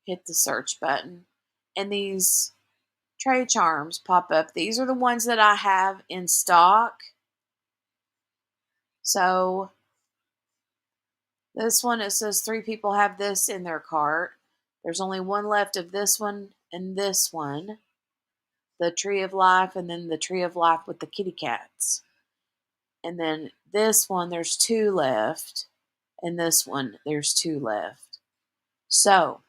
hit the search button. And these tray charms pop up. These are the ones that I have in stock. So this one, it says 3 people have this in their cart. There's only one left of this one and this one. The Tree of Life, and then the Tree of Life with the kitty cats. And then this one, there's 2 left. And this one, there's 2 left. So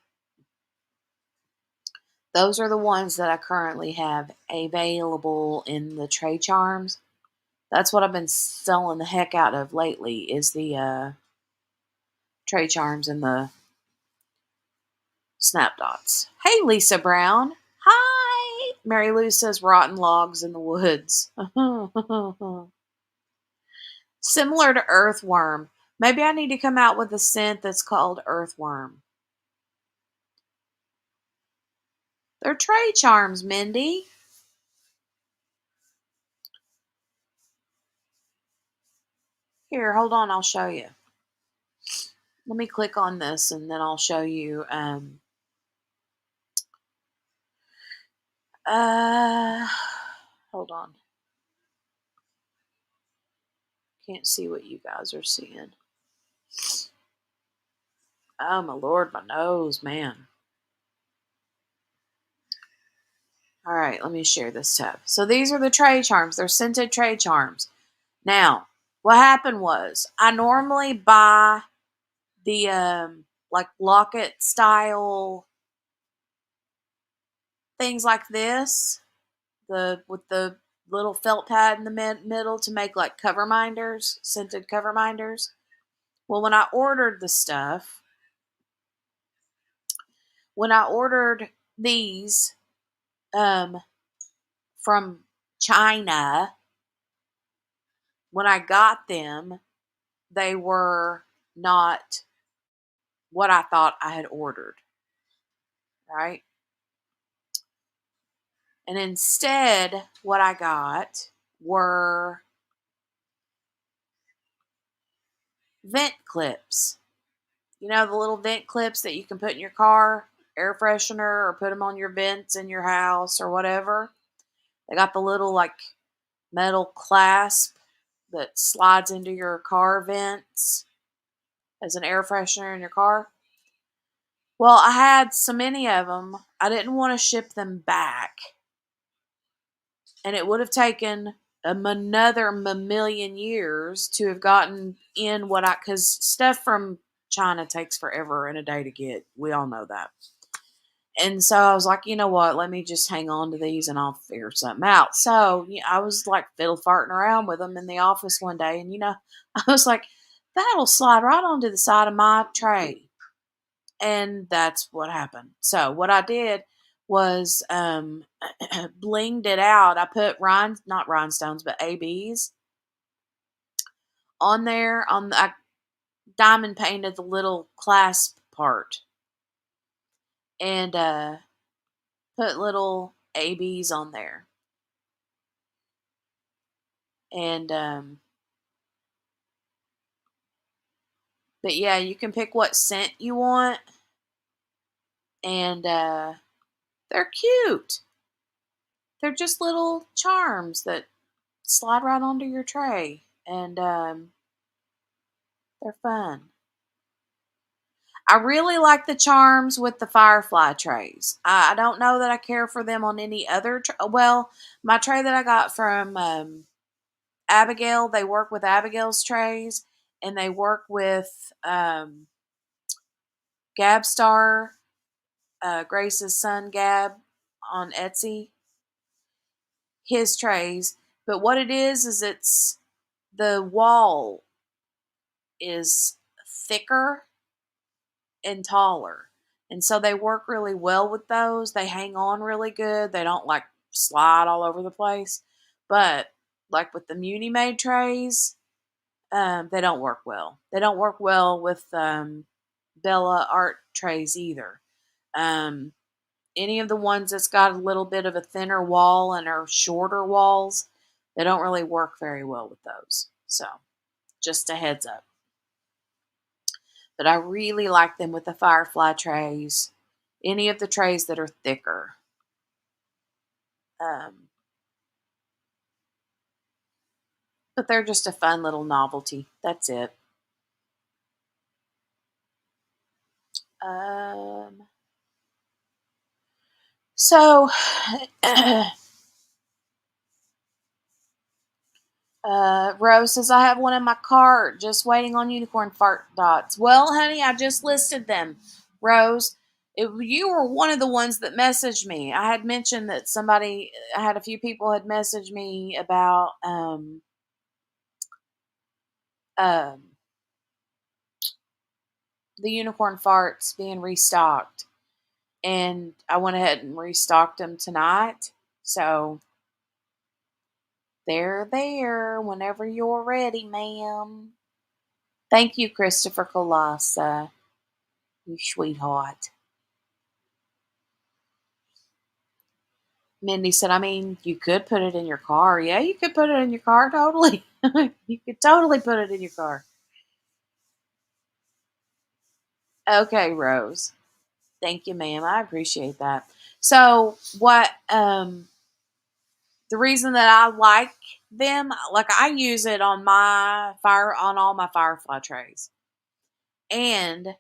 those are the ones that I currently have available in the tray charms. That's what I've been selling the heck out of lately, is the tray charms and the snap dots. Hey, Lisa Brown. Hi. Mary Lou says rotten logs in the woods. Similar to earthworm. Maybe I need to come out with a scent that's called earthworm. They're tray charms, Mindy. Here, hold on, I'll show you. Let me click on this and then I'll show you. Hold on. Can't see what you guys are seeing. Oh my Lord, my nose, man. All right, let me share this tab. So these are the tray charms. They're scented tray charms. Now, what happened was I normally buy the like locket style things like this, with the little felt pad in the middle to make like cover minders, scented cover minders. Well, when I ordered the stuff, when I ordered these from China, when I got them, they were not what I thought I had ordered, right? And instead, what I got were vent clips. You know, the little vent clips that you can put in your car, air freshener, or put them on your vents in your house or whatever. They got the little like metal clasp that slides into your car vents as an air freshener in your car. Well, I had so many of them, I didn't want to ship them back. And it would have taken another million years to have gotten in because stuff from China takes forever and a day to get. We all know that. And so I was like, you know what? Let me just hang on to these and I'll figure something out. So I was like fiddle farting around with them in the office one day. And, I was like, that'll slide right onto the side of my tray. And that's what happened. So what I did was blinged it out. I put not rhinestones, but ABs on there. I diamond painted the little clasp part and put little ABs on there. And but yeah, you can pick what scent you want, and they're cute. They're just little charms that slide right onto your tray, and they're fun. I really like the charms with the firefly trays. I don't know that I care for them on any other. Well, my tray that I got from Abigail, they work with Abigail's trays, and they work with Gabstar, Grace's son Gab on Etsy, his trays. But what it is it's the wall is thicker and taller. And so they work really well with those. They hang on really good. They don't like slide all over the place. But like with the Muni Made trays, they don't work well. They don't work well with Bella Art trays either. Any of the ones that's got a little bit of a thinner wall and are shorter walls, they don't really work very well with those. So just a heads up. But I really like them with the firefly trays. Any of the trays that are thicker. But they're just a fun little novelty. That's it. So, Rose says, I have one in my cart just waiting on unicorn fart dots. Well, honey, I just listed them. Rose, you were one of the ones that messaged me. I had mentioned that I had a few people had messaged me about the unicorn farts being restocked. And I went ahead and restocked them tonight. So they're there whenever you're ready, ma'am. Thank you, Christopher Colassa. You sweetheart. Mindy said, I mean, you could put it in your car. Yeah, you could put it in your car, totally. You could totally put it in your car. Okay, Rose. Thank you, ma'am. I appreciate that. So the reason that I like them, like I use it on all my firefly trays. And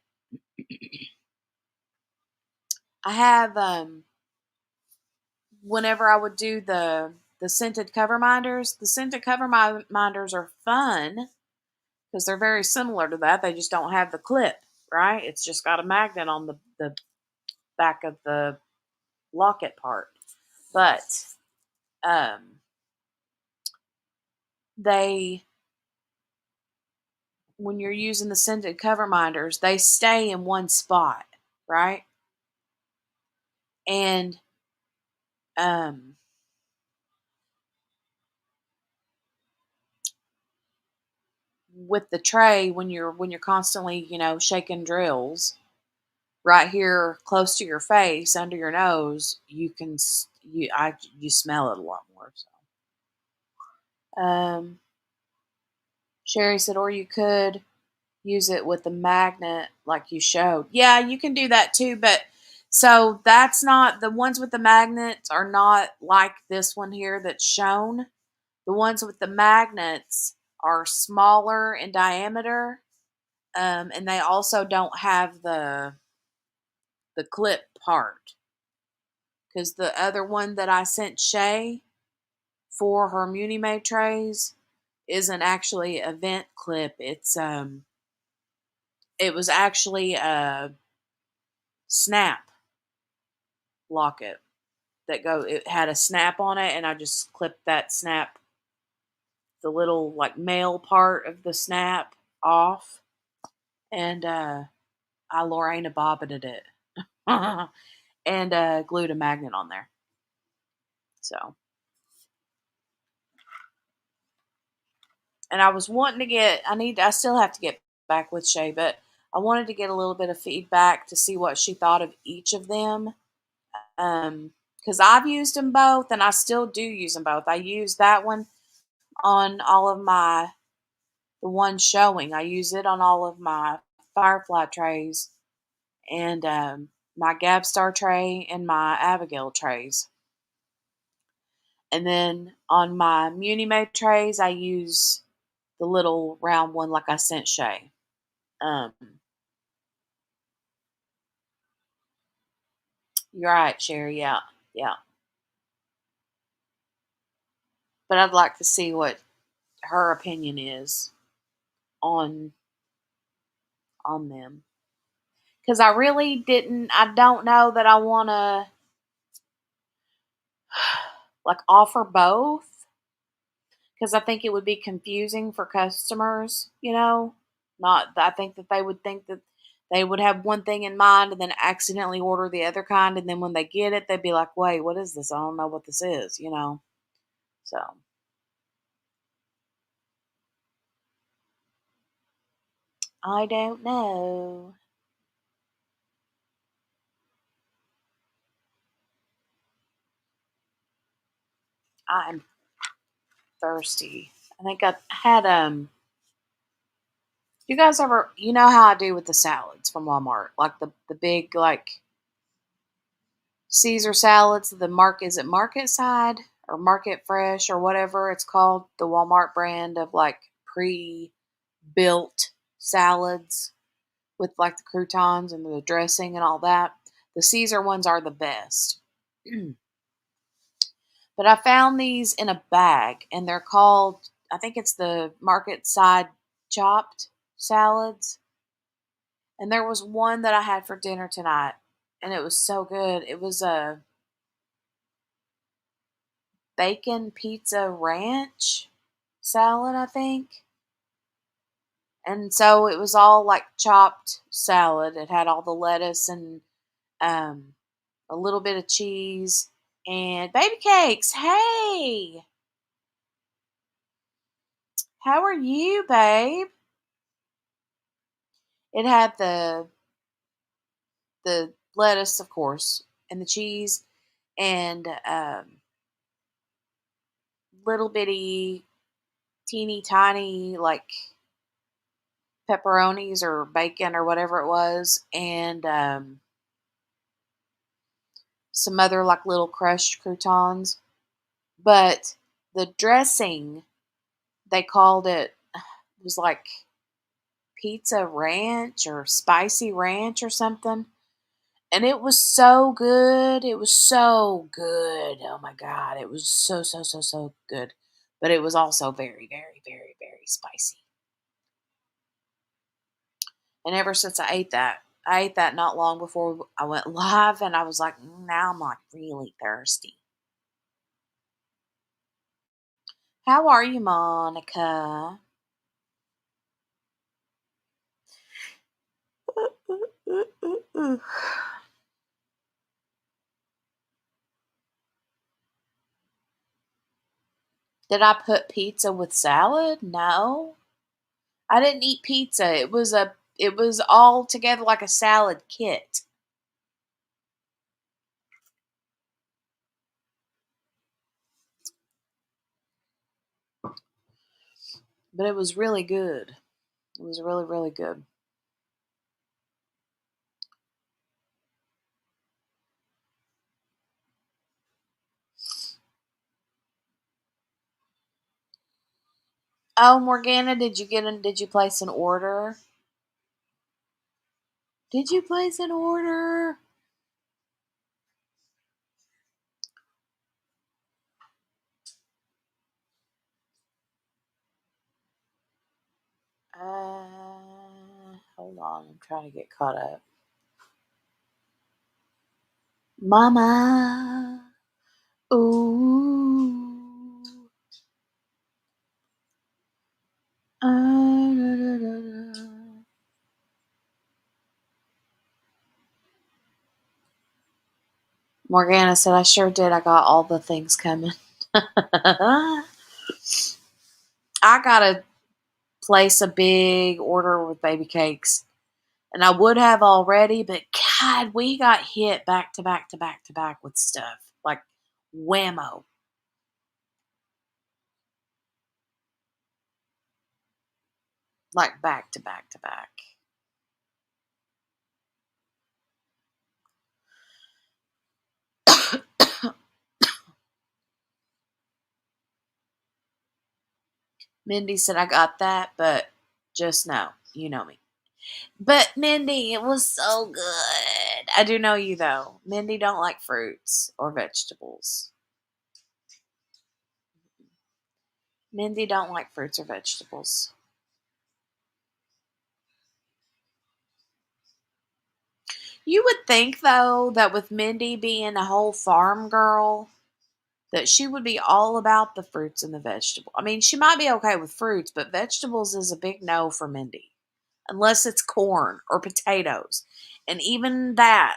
I have whenever I would do the scented cover minders, the scented cover minders are fun because they're very similar to that. They just don't have the clip, right? It's just got a magnet on the back of the locket part. But they when you're using the scented cover minders, they stay in one spot, right? And um, with the tray, when you're constantly, shaking drills right here close to your face, under your nose, you smell it a lot more. So, Sherry said, or you could use it with the magnet like you showed. Yeah, you can do that too, but so that's not the ones with the magnets are not like this one here that's shown. The ones with the magnets are smaller in diameter, and they also don't have the clip part because the other one that I sent Shay for her Muni Made trays isn't actually a vent clip. It was actually a snap locket it had a snap on it, and I just clipped that snap, the little like male part of the snap off, and I Lorena bobbited it and glued a magnet on there. So, and I was wanting to I still have to get back with Shay, but I wanted to get a little bit of feedback to see what she thought of each of them. Because I've used them both, and I still do use them both. I use that one on all of the one showing. I use it on all of my Firefly trays and my Gabstar tray and my Abigail trays. And then on my Muni Made trays, I use the little round one like I sent Shay. Um, you're right, Sherry. Yeah, yeah. But I'd like to see what her opinion is on them because I really didn't. I don't know that I want to like offer both because I think it would be confusing for customers, Not, I think that they would think that they would have one thing in mind and then accidentally order the other kind. And then when they get it, they'd be like, wait, what is this? I don't know what this is. So I don't know. I'm thirsty. I think I had, you guys ever, you know how I do with the salads from Walmart? Like the big, like, Caesar salads, is it Market Side or Market Fresh or whatever it's called, the Walmart brand of like pre-built salads with like the croutons and the dressing and all that. The Caesar ones are the best. But I found these in a bag and they're called, I think it's the Market Side chopped salads. And there was one that I had for dinner tonight and it was so good. It was a bacon pizza ranch salad, I think. And so it was all like chopped salad. It had all the lettuce and um, a little bit of cheese and baby cakes. Hey, how are you, babe? It had the lettuce, of course, and the cheese and little bitty, teeny tiny like pepperonis or bacon or whatever it was, and some other like little crushed croutons. But the dressing, they called it was like pizza ranch or spicy ranch or something. And it was so good. It was so good. Oh my God. It was so, so, so, so good. But it was also very, very, very, very spicy. And ever since I ate that not long before I went live, and I was like, now I'm like really thirsty. How are you, Monica? Did I put pizza with salad? No. I didn't eat pizza. It was all together like a salad kit. But it was really good. It was really, really good. Oh, Morgana, did you place an order? Did you place an order? Hold on. I'm trying to get caught up. Mama. Ooh. Da, da, da, da. Morgana said, I sure did. I got all the things coming. I got to place a big order with baby cakes. And I would have already, but God, we got hit back to back to back to back with stuff. Like whammo. Like back to back to back. Mindy said, I got that, but just no. You know me. But Mindy, it was so good. I do know you though. Mindy don't like fruits or vegetables. Mindy don't like fruits or vegetables. You would think though that with Mindy being a whole farm girl, that she would be all about the fruits and the vegetable. I mean, she might be okay with fruits, but vegetables is a big no for Mindy. Unless it's corn or potatoes. And even that,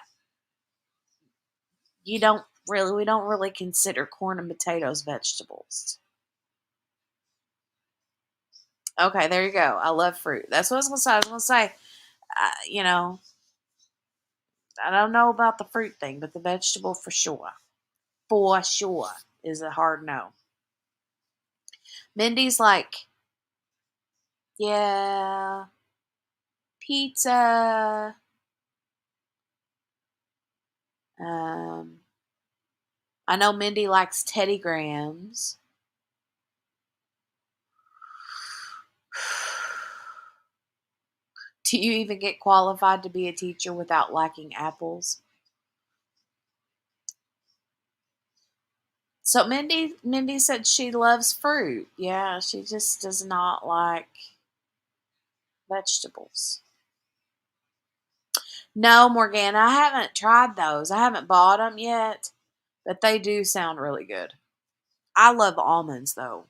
we don't really consider corn and potatoes vegetables. Okay, there you go. I love fruit. That's what I was gonna say. I was gonna say, you know, I don't know about the fruit thing, but the vegetable for sure, is a hard no. Mindy's like, yeah, pizza. Um, I know Mindy likes Teddy Grahams. Do you even get qualified to be a teacher without liking apples? So Mindy said she loves fruit. Yeah, she just does not like vegetables. No, Morgana, I haven't tried those. I haven't bought them yet, but they do sound really good. I love almonds though.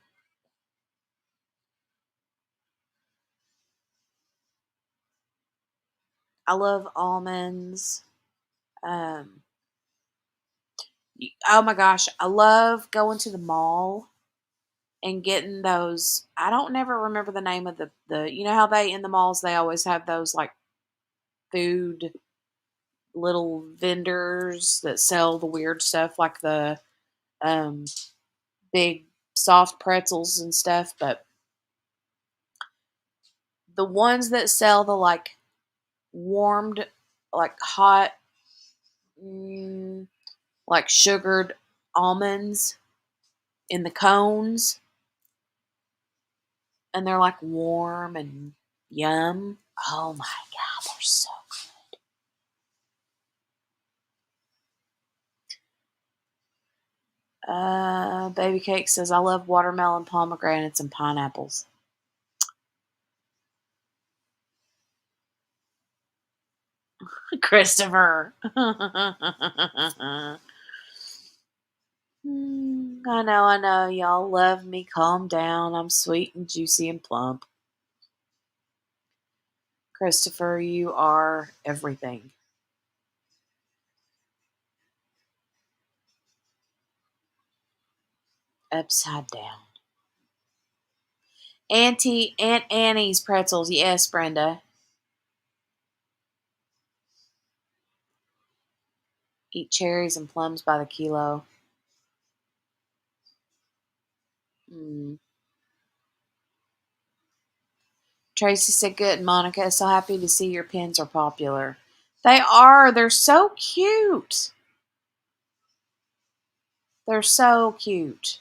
I love almonds. Um, oh my gosh, I love going to the mall and getting those. I don't never remember the name of the. You know how they in the malls they always have those like food little vendors that sell the weird stuff like the um, big soft pretzels and stuff, but the ones that sell the like warmed, like hot, mm, like sugared almonds in the cones, and they're like warm and yum. Oh my god, they're so good. Baby Cake says I love watermelon, pomegranates, and pineapples. Christopher. I know. Y'all love me. Calm down. I'm sweet and juicy and plump. Christopher, you are everything. Upside down. Aunt Annie's pretzels. Yes, Brenda. Eat cherries and plums by the kilo. Mm. Tracy said, good. Monica, so happy to see your pins are popular. They are. They're so cute. They're so cute.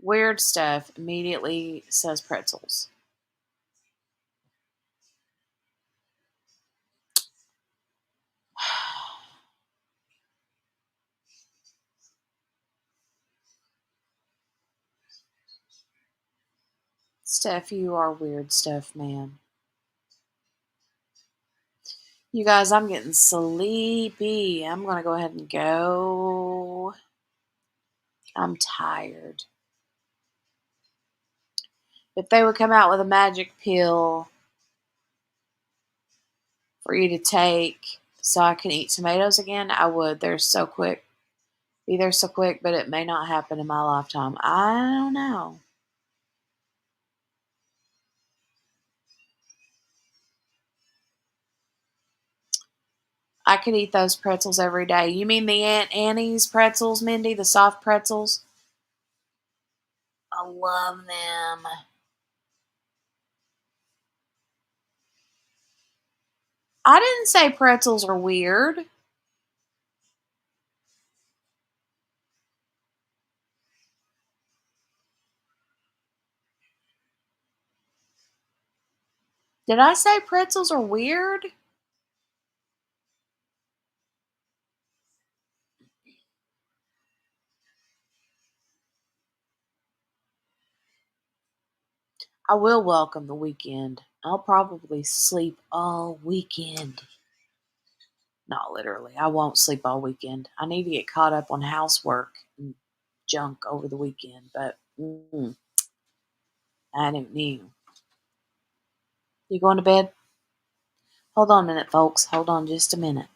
Weird stuff immediately says pretzels. Steph, you are weird stuff, man. You guys, I'm getting sleepy. I'm going to go ahead and go. I'm tired. If they would come out with a magic pill for you to take so I can eat tomatoes again, I would. They're so quick. Be there so quick, but it may not happen in my lifetime. I don't know. I could eat those pretzels every day. You mean the Aunt Annie's pretzels, Mindy? The soft pretzels? I love them. I didn't say pretzels are weird. Did I say pretzels are weird? I will welcome the weekend. I'll probably sleep all weekend. Not literally. I won't sleep all weekend. I need to get caught up on housework and junk over the weekend, but I don't know. You going to bed? Hold on a minute, folks. Hold on just a minute.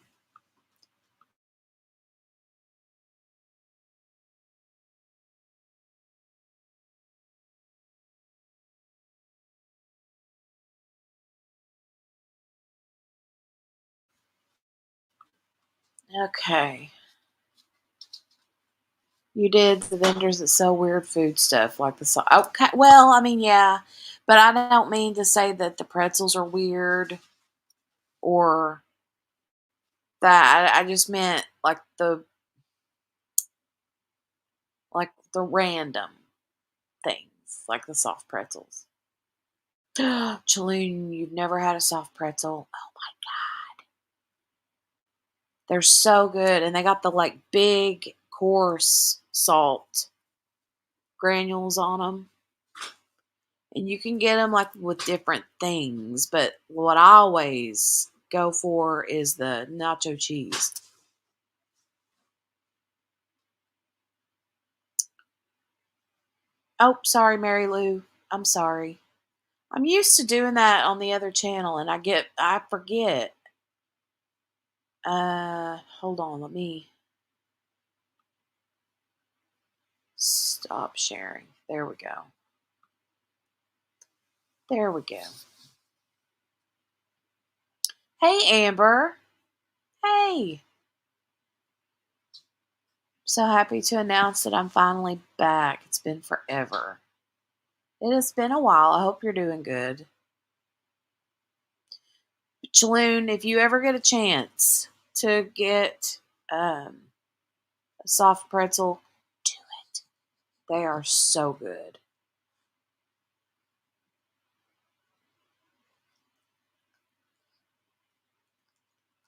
Okay. You did the vendors that sell weird food stuff like the okay. Well, I mean, yeah, but I don't mean to say that the pretzels are weird or that. I just meant like the random things, like the soft pretzels. Chaloon, you've never had a soft pretzel? Oh my god, they're so good, and they got the like big coarse salt granules on them. And you can get them like with different things, but what I always go for is the nacho cheese. Oh, sorry, Mary Lou. I'm sorry. I'm used to doing that on the other channel, and I forget. Hold on. Let me stop sharing. There we go. There we go. Hey, Amber. Hey. So happy to announce that I'm finally back. It's been forever. It has been a while. I hope you're doing good. Jaloon, if you ever get a chance to get a soft pretzel, do it. They are so good.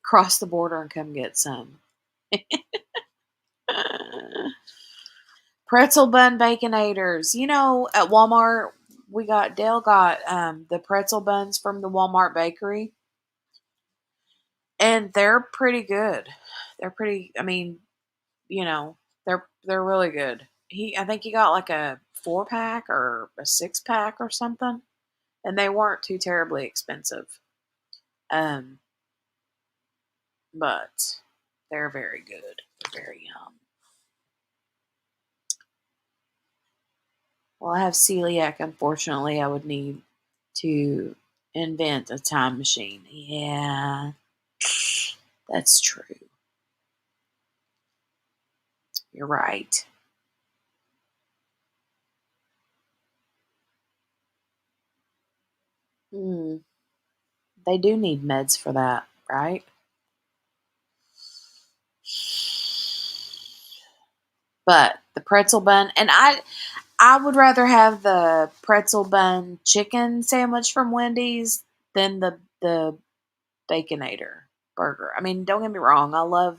Cross the border and come get some. Pretzel bun baconators. You know, at Walmart, Dale got the pretzel buns from the Walmart bakery, and they're pretty good. They're pretty. I mean, you know, they're really good. I think he got like a 4-pack or a 6-pack or something, and they weren't too terribly expensive. Um, but they're very good. They're very yum. Well, I have celiac. Unfortunately, I would need to invent a time machine. Yeah, that's true. You're right. Mm, they do need meds for that, right? But the pretzel bun, and I would rather have the pretzel bun chicken sandwich from Wendy's than the Baconator burger. I mean, don't get me wrong, I love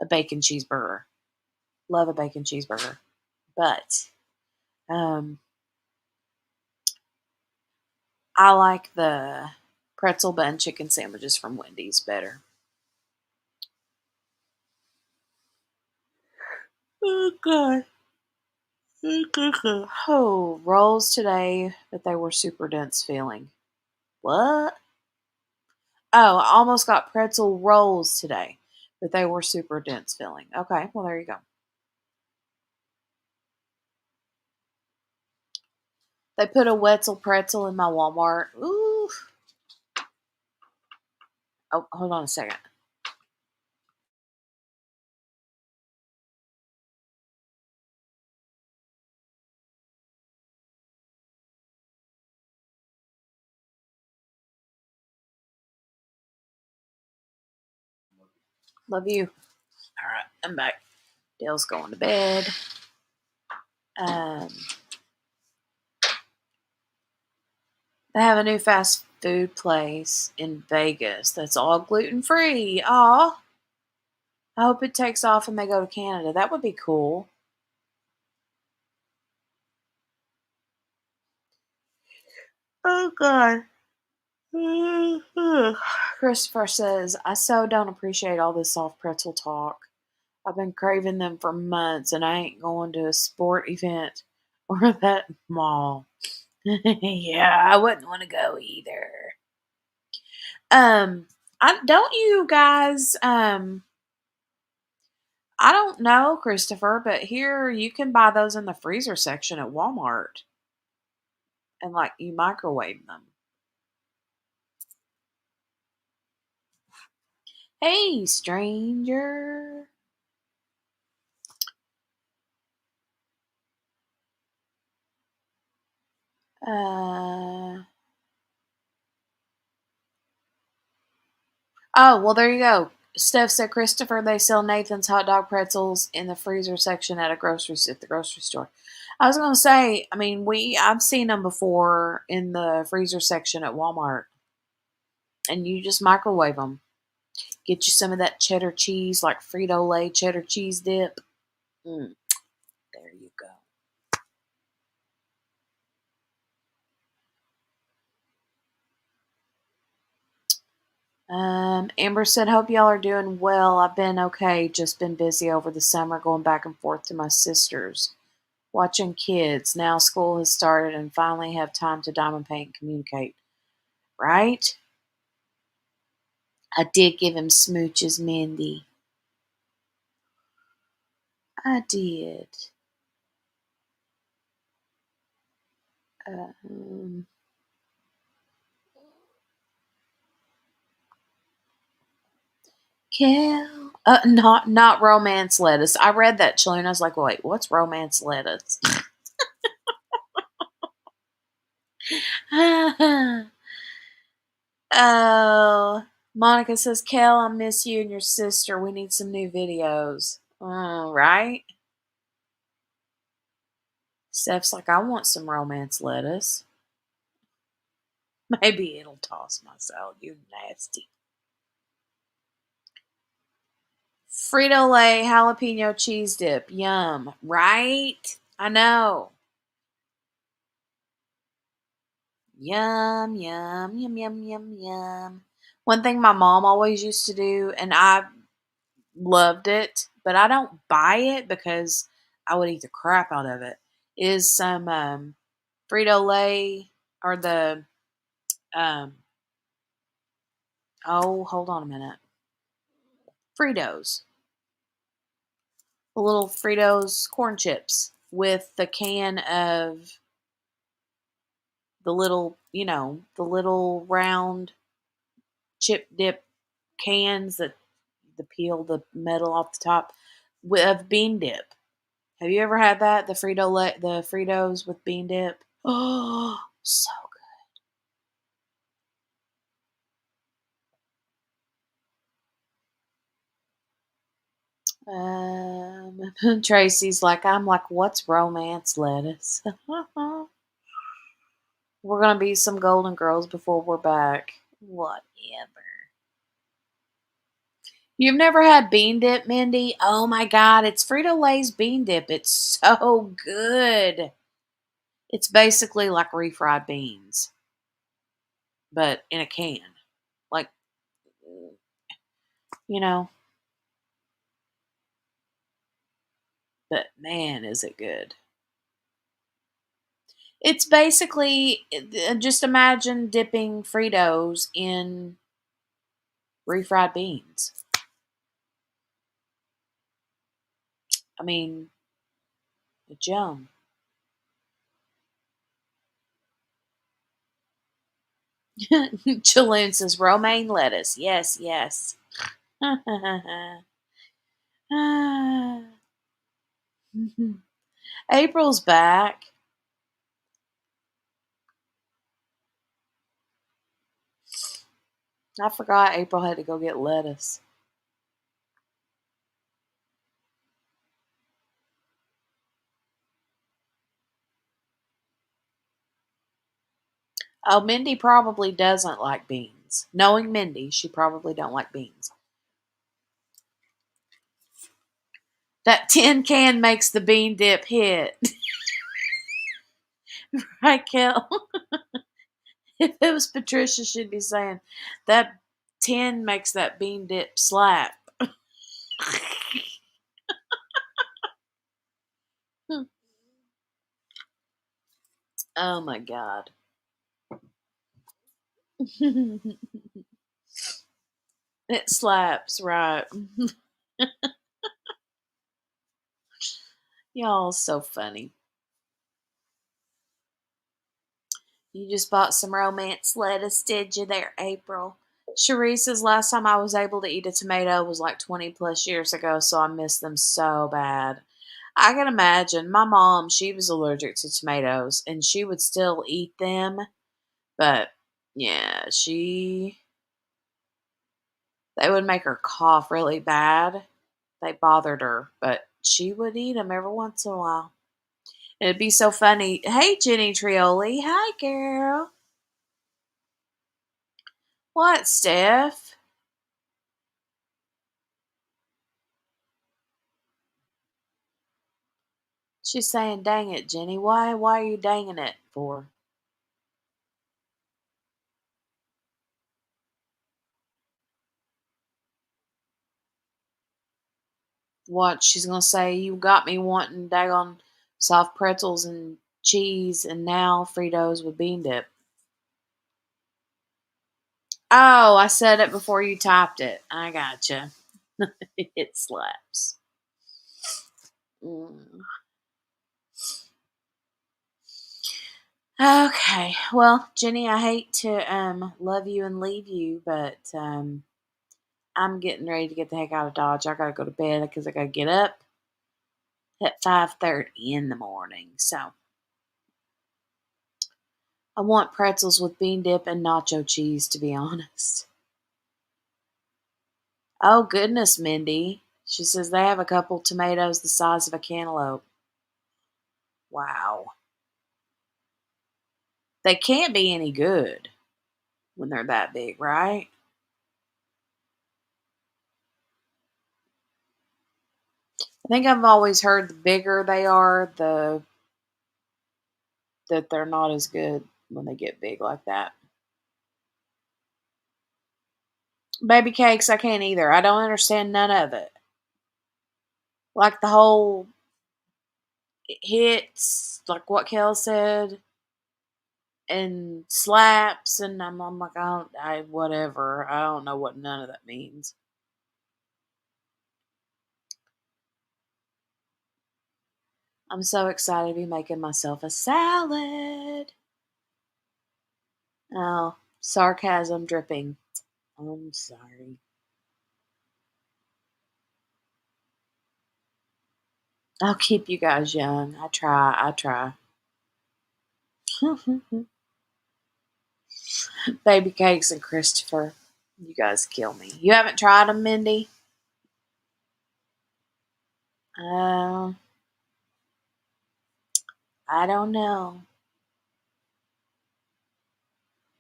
a bacon cheeseburger. Love a bacon cheeseburger. But um I like the pretzel bun chicken sandwiches from Wendy's better. Oh god. Oh, rolls today, but they were super dense feeling. What? Oh, I almost got pretzel rolls today, but they were super dense filling. Okay, well, there you go. They put a Wetzel pretzel in my Walmart. Ooh. Oh, hold on a second. Love you. All right, I'm back. Dale's going to bed. Um, they have a new fast food place in Vegas that's all gluten free. Aw, I hope it takes off and they go to Canada. That would be cool. Oh God. Christopher says, I so don't appreciate all this soft pretzel talk. I've been craving them for months and I ain't going to a sport event or that mall. Yeah, I wouldn't want to go either. Um, I don't you guys I don't know, Christopher, but here you can buy those in the freezer section at Walmart and like you microwave them. Hey, stranger. Uh Oh, well, there you go. Steph said, Christopher, they sell Nathan's hot dog pretzels in the freezer section at the grocery store. I was gonna say, I mean, I've seen them before in the freezer section at Walmart, and you just microwave them. Get you some of that cheddar cheese, like Frito Lay cheddar cheese dip. Mm, there you go. Amber said, hope y'all are doing well. I've been okay, just been busy over the summer going back and forth to my sister's. Watching kids. Now school has started and finally have time to diamond paint and communicate. Right? I did give him smooches, Mindy. I did. Um, Kel. Not romance lettuce. I read that, Chilling. I was like, wait, what's romance lettuce? Oh, Monica says, Kel, I miss you and your sister. We need some new videos. Right? Steph's like, I want some romance lettuce. Maybe it'll toss my salad. You nasty. Frito Lay jalapeno cheese dip. Yum. Right? I know. Yum, yum, yum, yum, yum, yum. One thing my mom always used to do, and I loved it, but I don't buy it because I would eat the crap out of it, is some Frito Lay or um, oh, hold on a minute. Fritos. The little Fritos corn chips with the can of The little, the little round chip dip cans that the peel the metal off the top of bean dip. Have you ever had that? The Fritos with bean dip. Oh, so good. Tracy's like, I'm like, what's romance lettuce? We're gonna be some Golden Girls before we're back. Whatever. You've never had bean dip, Mindy? Oh my god, it's Frito Lay's bean dip. It's so good. It's basically like refried beans, but in a can. Like, you know, but man, is it good. It's basically just imagine dipping Fritos in refried beans. I mean, it's yum. Chaloon says romaine lettuce. Yes, yes. April's back. I forgot April had to go get lettuce. Oh, Mindy probably doesn't like beans. Knowing Mindy, she probably don't like beans. That tin can makes the bean dip hit. Right, Kel? If it was Patricia, she'd be saying, that tin makes that bean dip slap. Oh my god. It slaps, right? Y'all so funny. You just bought some romance lettuce, did you there, April? Cherie says last time I was able to eat a tomato was like 20 plus years ago, so I miss them so bad. I can imagine. My mom, she was allergic to tomatoes and she would still eat them, but yeah, they would make her cough really bad. They bothered her, but she would eat them every once in a while. It'd be so funny. Hey, Jenny Trioli. Hi, girl. What, Steph? She's saying, dang it, Jenny. Why are you danging it for? What? She's going to say, you got me wanting daggone soft pretzels and cheese and now Fritos with bean dip. Oh, I said it before you typed it. I gotcha. It slaps. Mm. Okay. Well, Jenny, I hate to love you and leave you, but I'm getting ready to get the heck out of Dodge. I gotta go to bed because I gotta get up at 5:30 in the morning. So I want pretzels with bean dip and nacho cheese, to be honest. Oh goodness, Mindy. She says they have a couple tomatoes the size of a cantaloupe. Wow. They can't be any good when they're that big, right? I think I've always heard the bigger they are, that they're not as good when they get big like that. Baby cakes, I can't either. I don't understand none of it. Like the whole hits, like what Kel said, and slaps, and I'm like, whatever. I don't know what none of that means. I'm so excited to be making myself a salad. Oh, sarcasm dripping. I'm sorry. I'll keep you guys young. I try. I try. Baby cakes and Christopher. You guys kill me. You haven't tried them, Mindy? Uh, I don't know.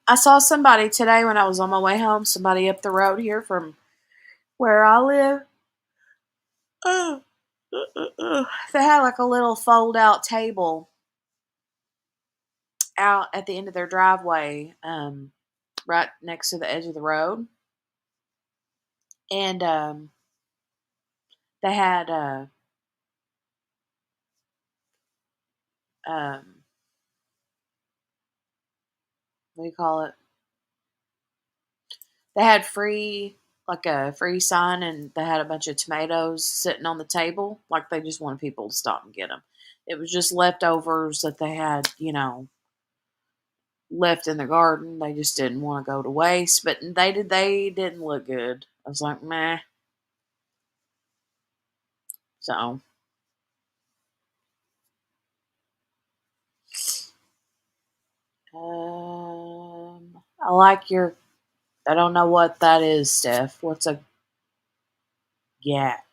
I saw somebody today when I was on my way home, somebody up the road here from where I live. Uh, they had like a little fold out table out at the end of their driveway, right next to the edge of the road. And they had um, what do you call it? They had like a free sign, and they had a bunch of tomatoes sitting on the table. Like they just wanted people to stop and get them. It was just leftovers that they had, left in the garden. They just didn't want to go to waste, but they didn't look good. I was like, meh. So, I like your. I don't know what that is, Steph. What's a gat?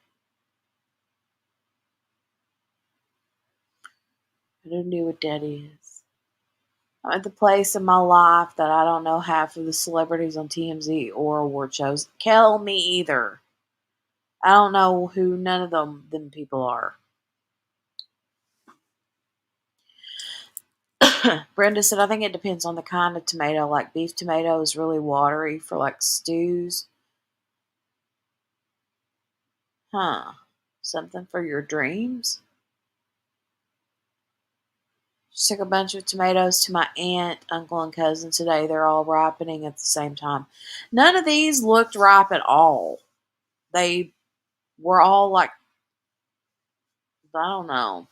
I don't know what that is. I'm at the place in my life that I don't know half of the celebrities on TMZ or award shows. Tell me either. I don't know who none of them people are. Brenda said, I think it depends on the kind of tomato. Like beef tomato is really watery for like stews. Huh. Something for your dreams? She took a bunch of tomatoes to my aunt, uncle, and cousin today. They're all ripening at the same time. None of these looked ripe at all. They were all like, I don't know.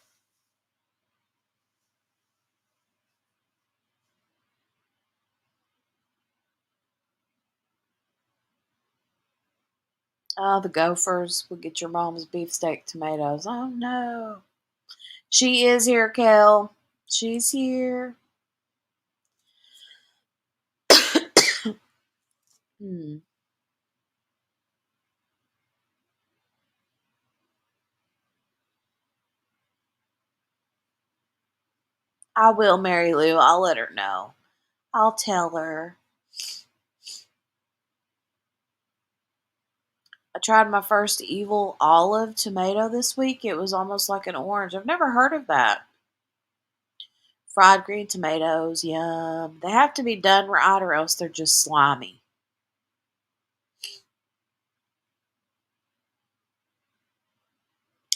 Oh, the gophers would get your mom's beefsteak tomatoes. Oh no. She is here, Kel. She's here. Hmm. I will, Mary Lou. I'll let her know. I'll tell her. I tried my first evil olive tomato this week. It was almost like an orange. I've never heard of that. Fried green tomatoes, yum. They have to be done right or else they're just slimy.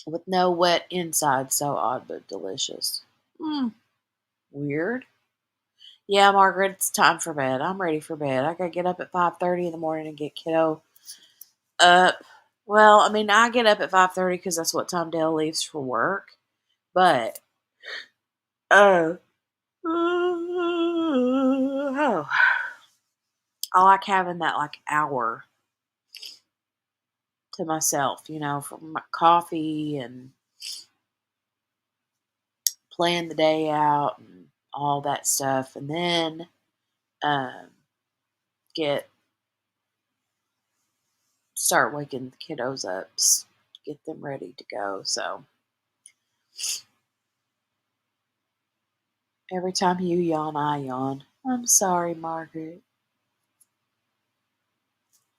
With no wet inside, so odd but delicious. Weird. Yeah, Margaret, it's time for bed. I'm ready for bed. I gotta get up at 5:30 in the morning and get kiddo up. Well, I mean, I get up at 5:30 because that's what time Dale leaves for work. But uh, oh, I like having that like hour to myself, for my coffee and plan the day out and all that stuff, and then um, get start waking the kiddos up, get them ready to go. So every time you yawn, I yawn. I'm sorry, Margaret.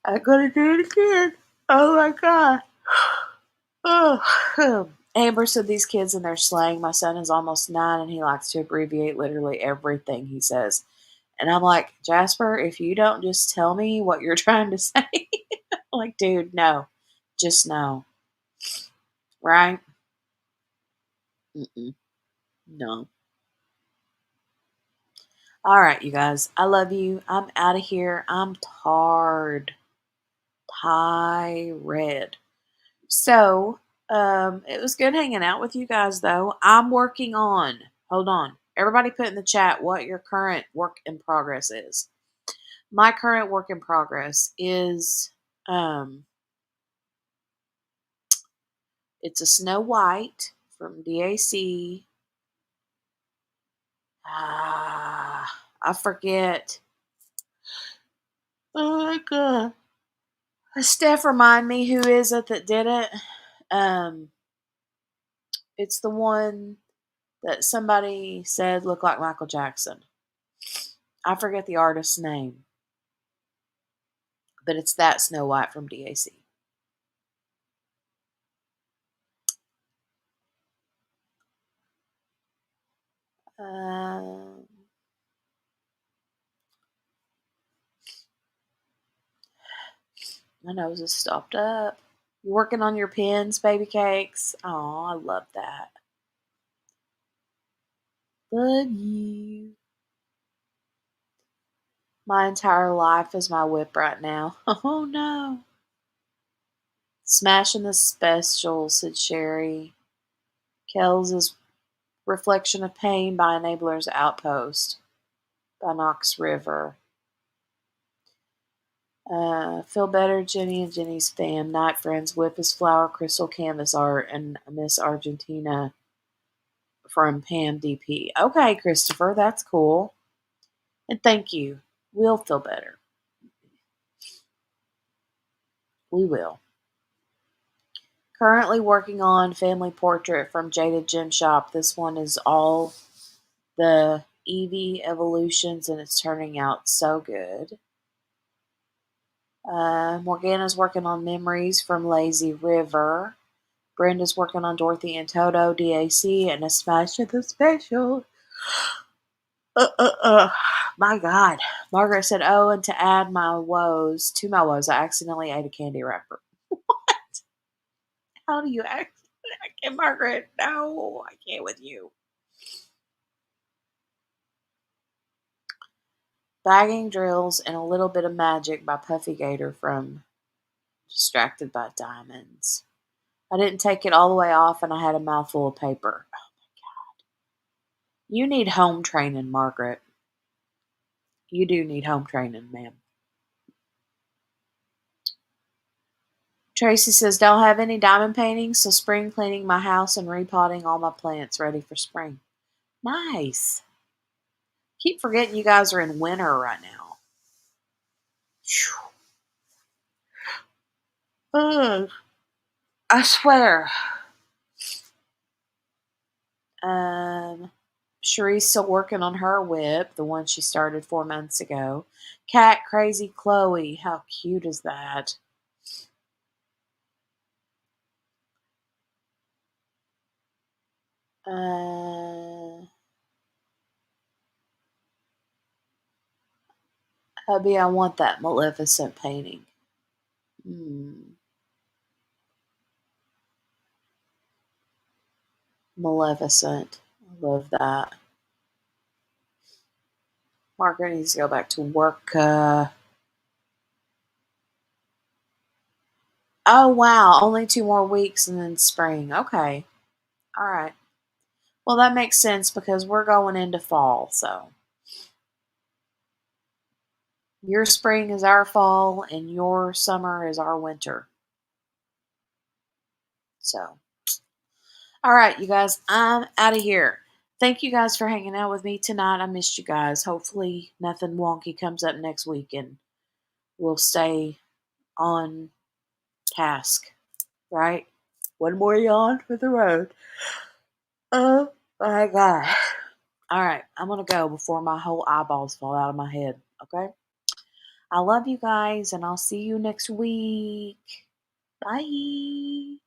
I'm gonna do it again. Oh my god. Oh. Amber said these kids and their slang. My son is almost 9 and he likes to abbreviate literally everything he says. And I'm like, Jasper, if you don't just tell me what you're trying to say, like, dude, no, just no, right? Mm-mm, no. All right, you guys, I love you. I'm out of here. I'm tired. Tired. So, it was good hanging out with you guys, though. I'm working on, hold on. Everybody put in the chat what your current work in progress is. My current work in progress is it's a Snow White from DAC. I forget. Oh my god. Steph, remind me who is it that did it? It's the one that somebody said looked like Michael Jackson. I forget the artist's name, but it's that Snow White from DAC. My nose is stopped up. You working on your pens, baby cakes? Oh, I love that. Love you. My entire life is my whip right now. Oh no. Smashing the special, said Sherry. Kells is Reflection of Pain by Enabler's Outpost by Knox River. Feel Better, Jenny and Jenny's Fam. Night Friends, Whip is Flower Crystal Canvas Art, and Miss Argentina from Pam DP. Okay, Christopher, that's cool. And thank you. We'll feel better. We will. Currently working on Family Portrait from Jaded Gem Shop. This one is all the Eevee evolutions, and it's turning out so good. Morgana's working on Memories from Lazy River. Brenda's working on Dorothy and Toto, DAC, and a Smash of the Special. My God. Margaret said, oh, and to add to my woes, I accidentally ate a candy wrapper. What? How do you act? I can't, Margaret. No, I can't with you. Bagging Drills and a Little Bit of Magic by Puffy Gator from Distracted by Diamonds. I didn't take it all the way off, and I had a mouthful of paper. Oh my God. You need home training, Margaret. You do need home training, ma'am. Tracy says, don't have any diamond paintings, so spring cleaning my house and repotting all my plants ready for spring. Nice. Keep forgetting you guys are in winter right now. Ugh. I swear. Cherie's still working on her whip, the one she started 4 months ago. Cat Crazy Chloe. How cute is that? Hubby, I want that Maleficent painting. Maleficent. I love that. Margaret needs to go back to work. Oh, wow. Only 2 more weeks and then spring. Okay. All right. Well, that makes sense because we're going into fall, so. Your spring is our fall, and your summer is our winter. So. All right, you guys. I'm out of here. Thank you guys for hanging out with me tonight. I missed you guys. Hopefully, nothing wonky comes up next week, and we'll stay on task. Right? One more yawn for the road. Oh my God. All right, I'm going to go before my whole eyeballs fall out of my head. Okay? I love you guys, and I'll see you next week. Bye.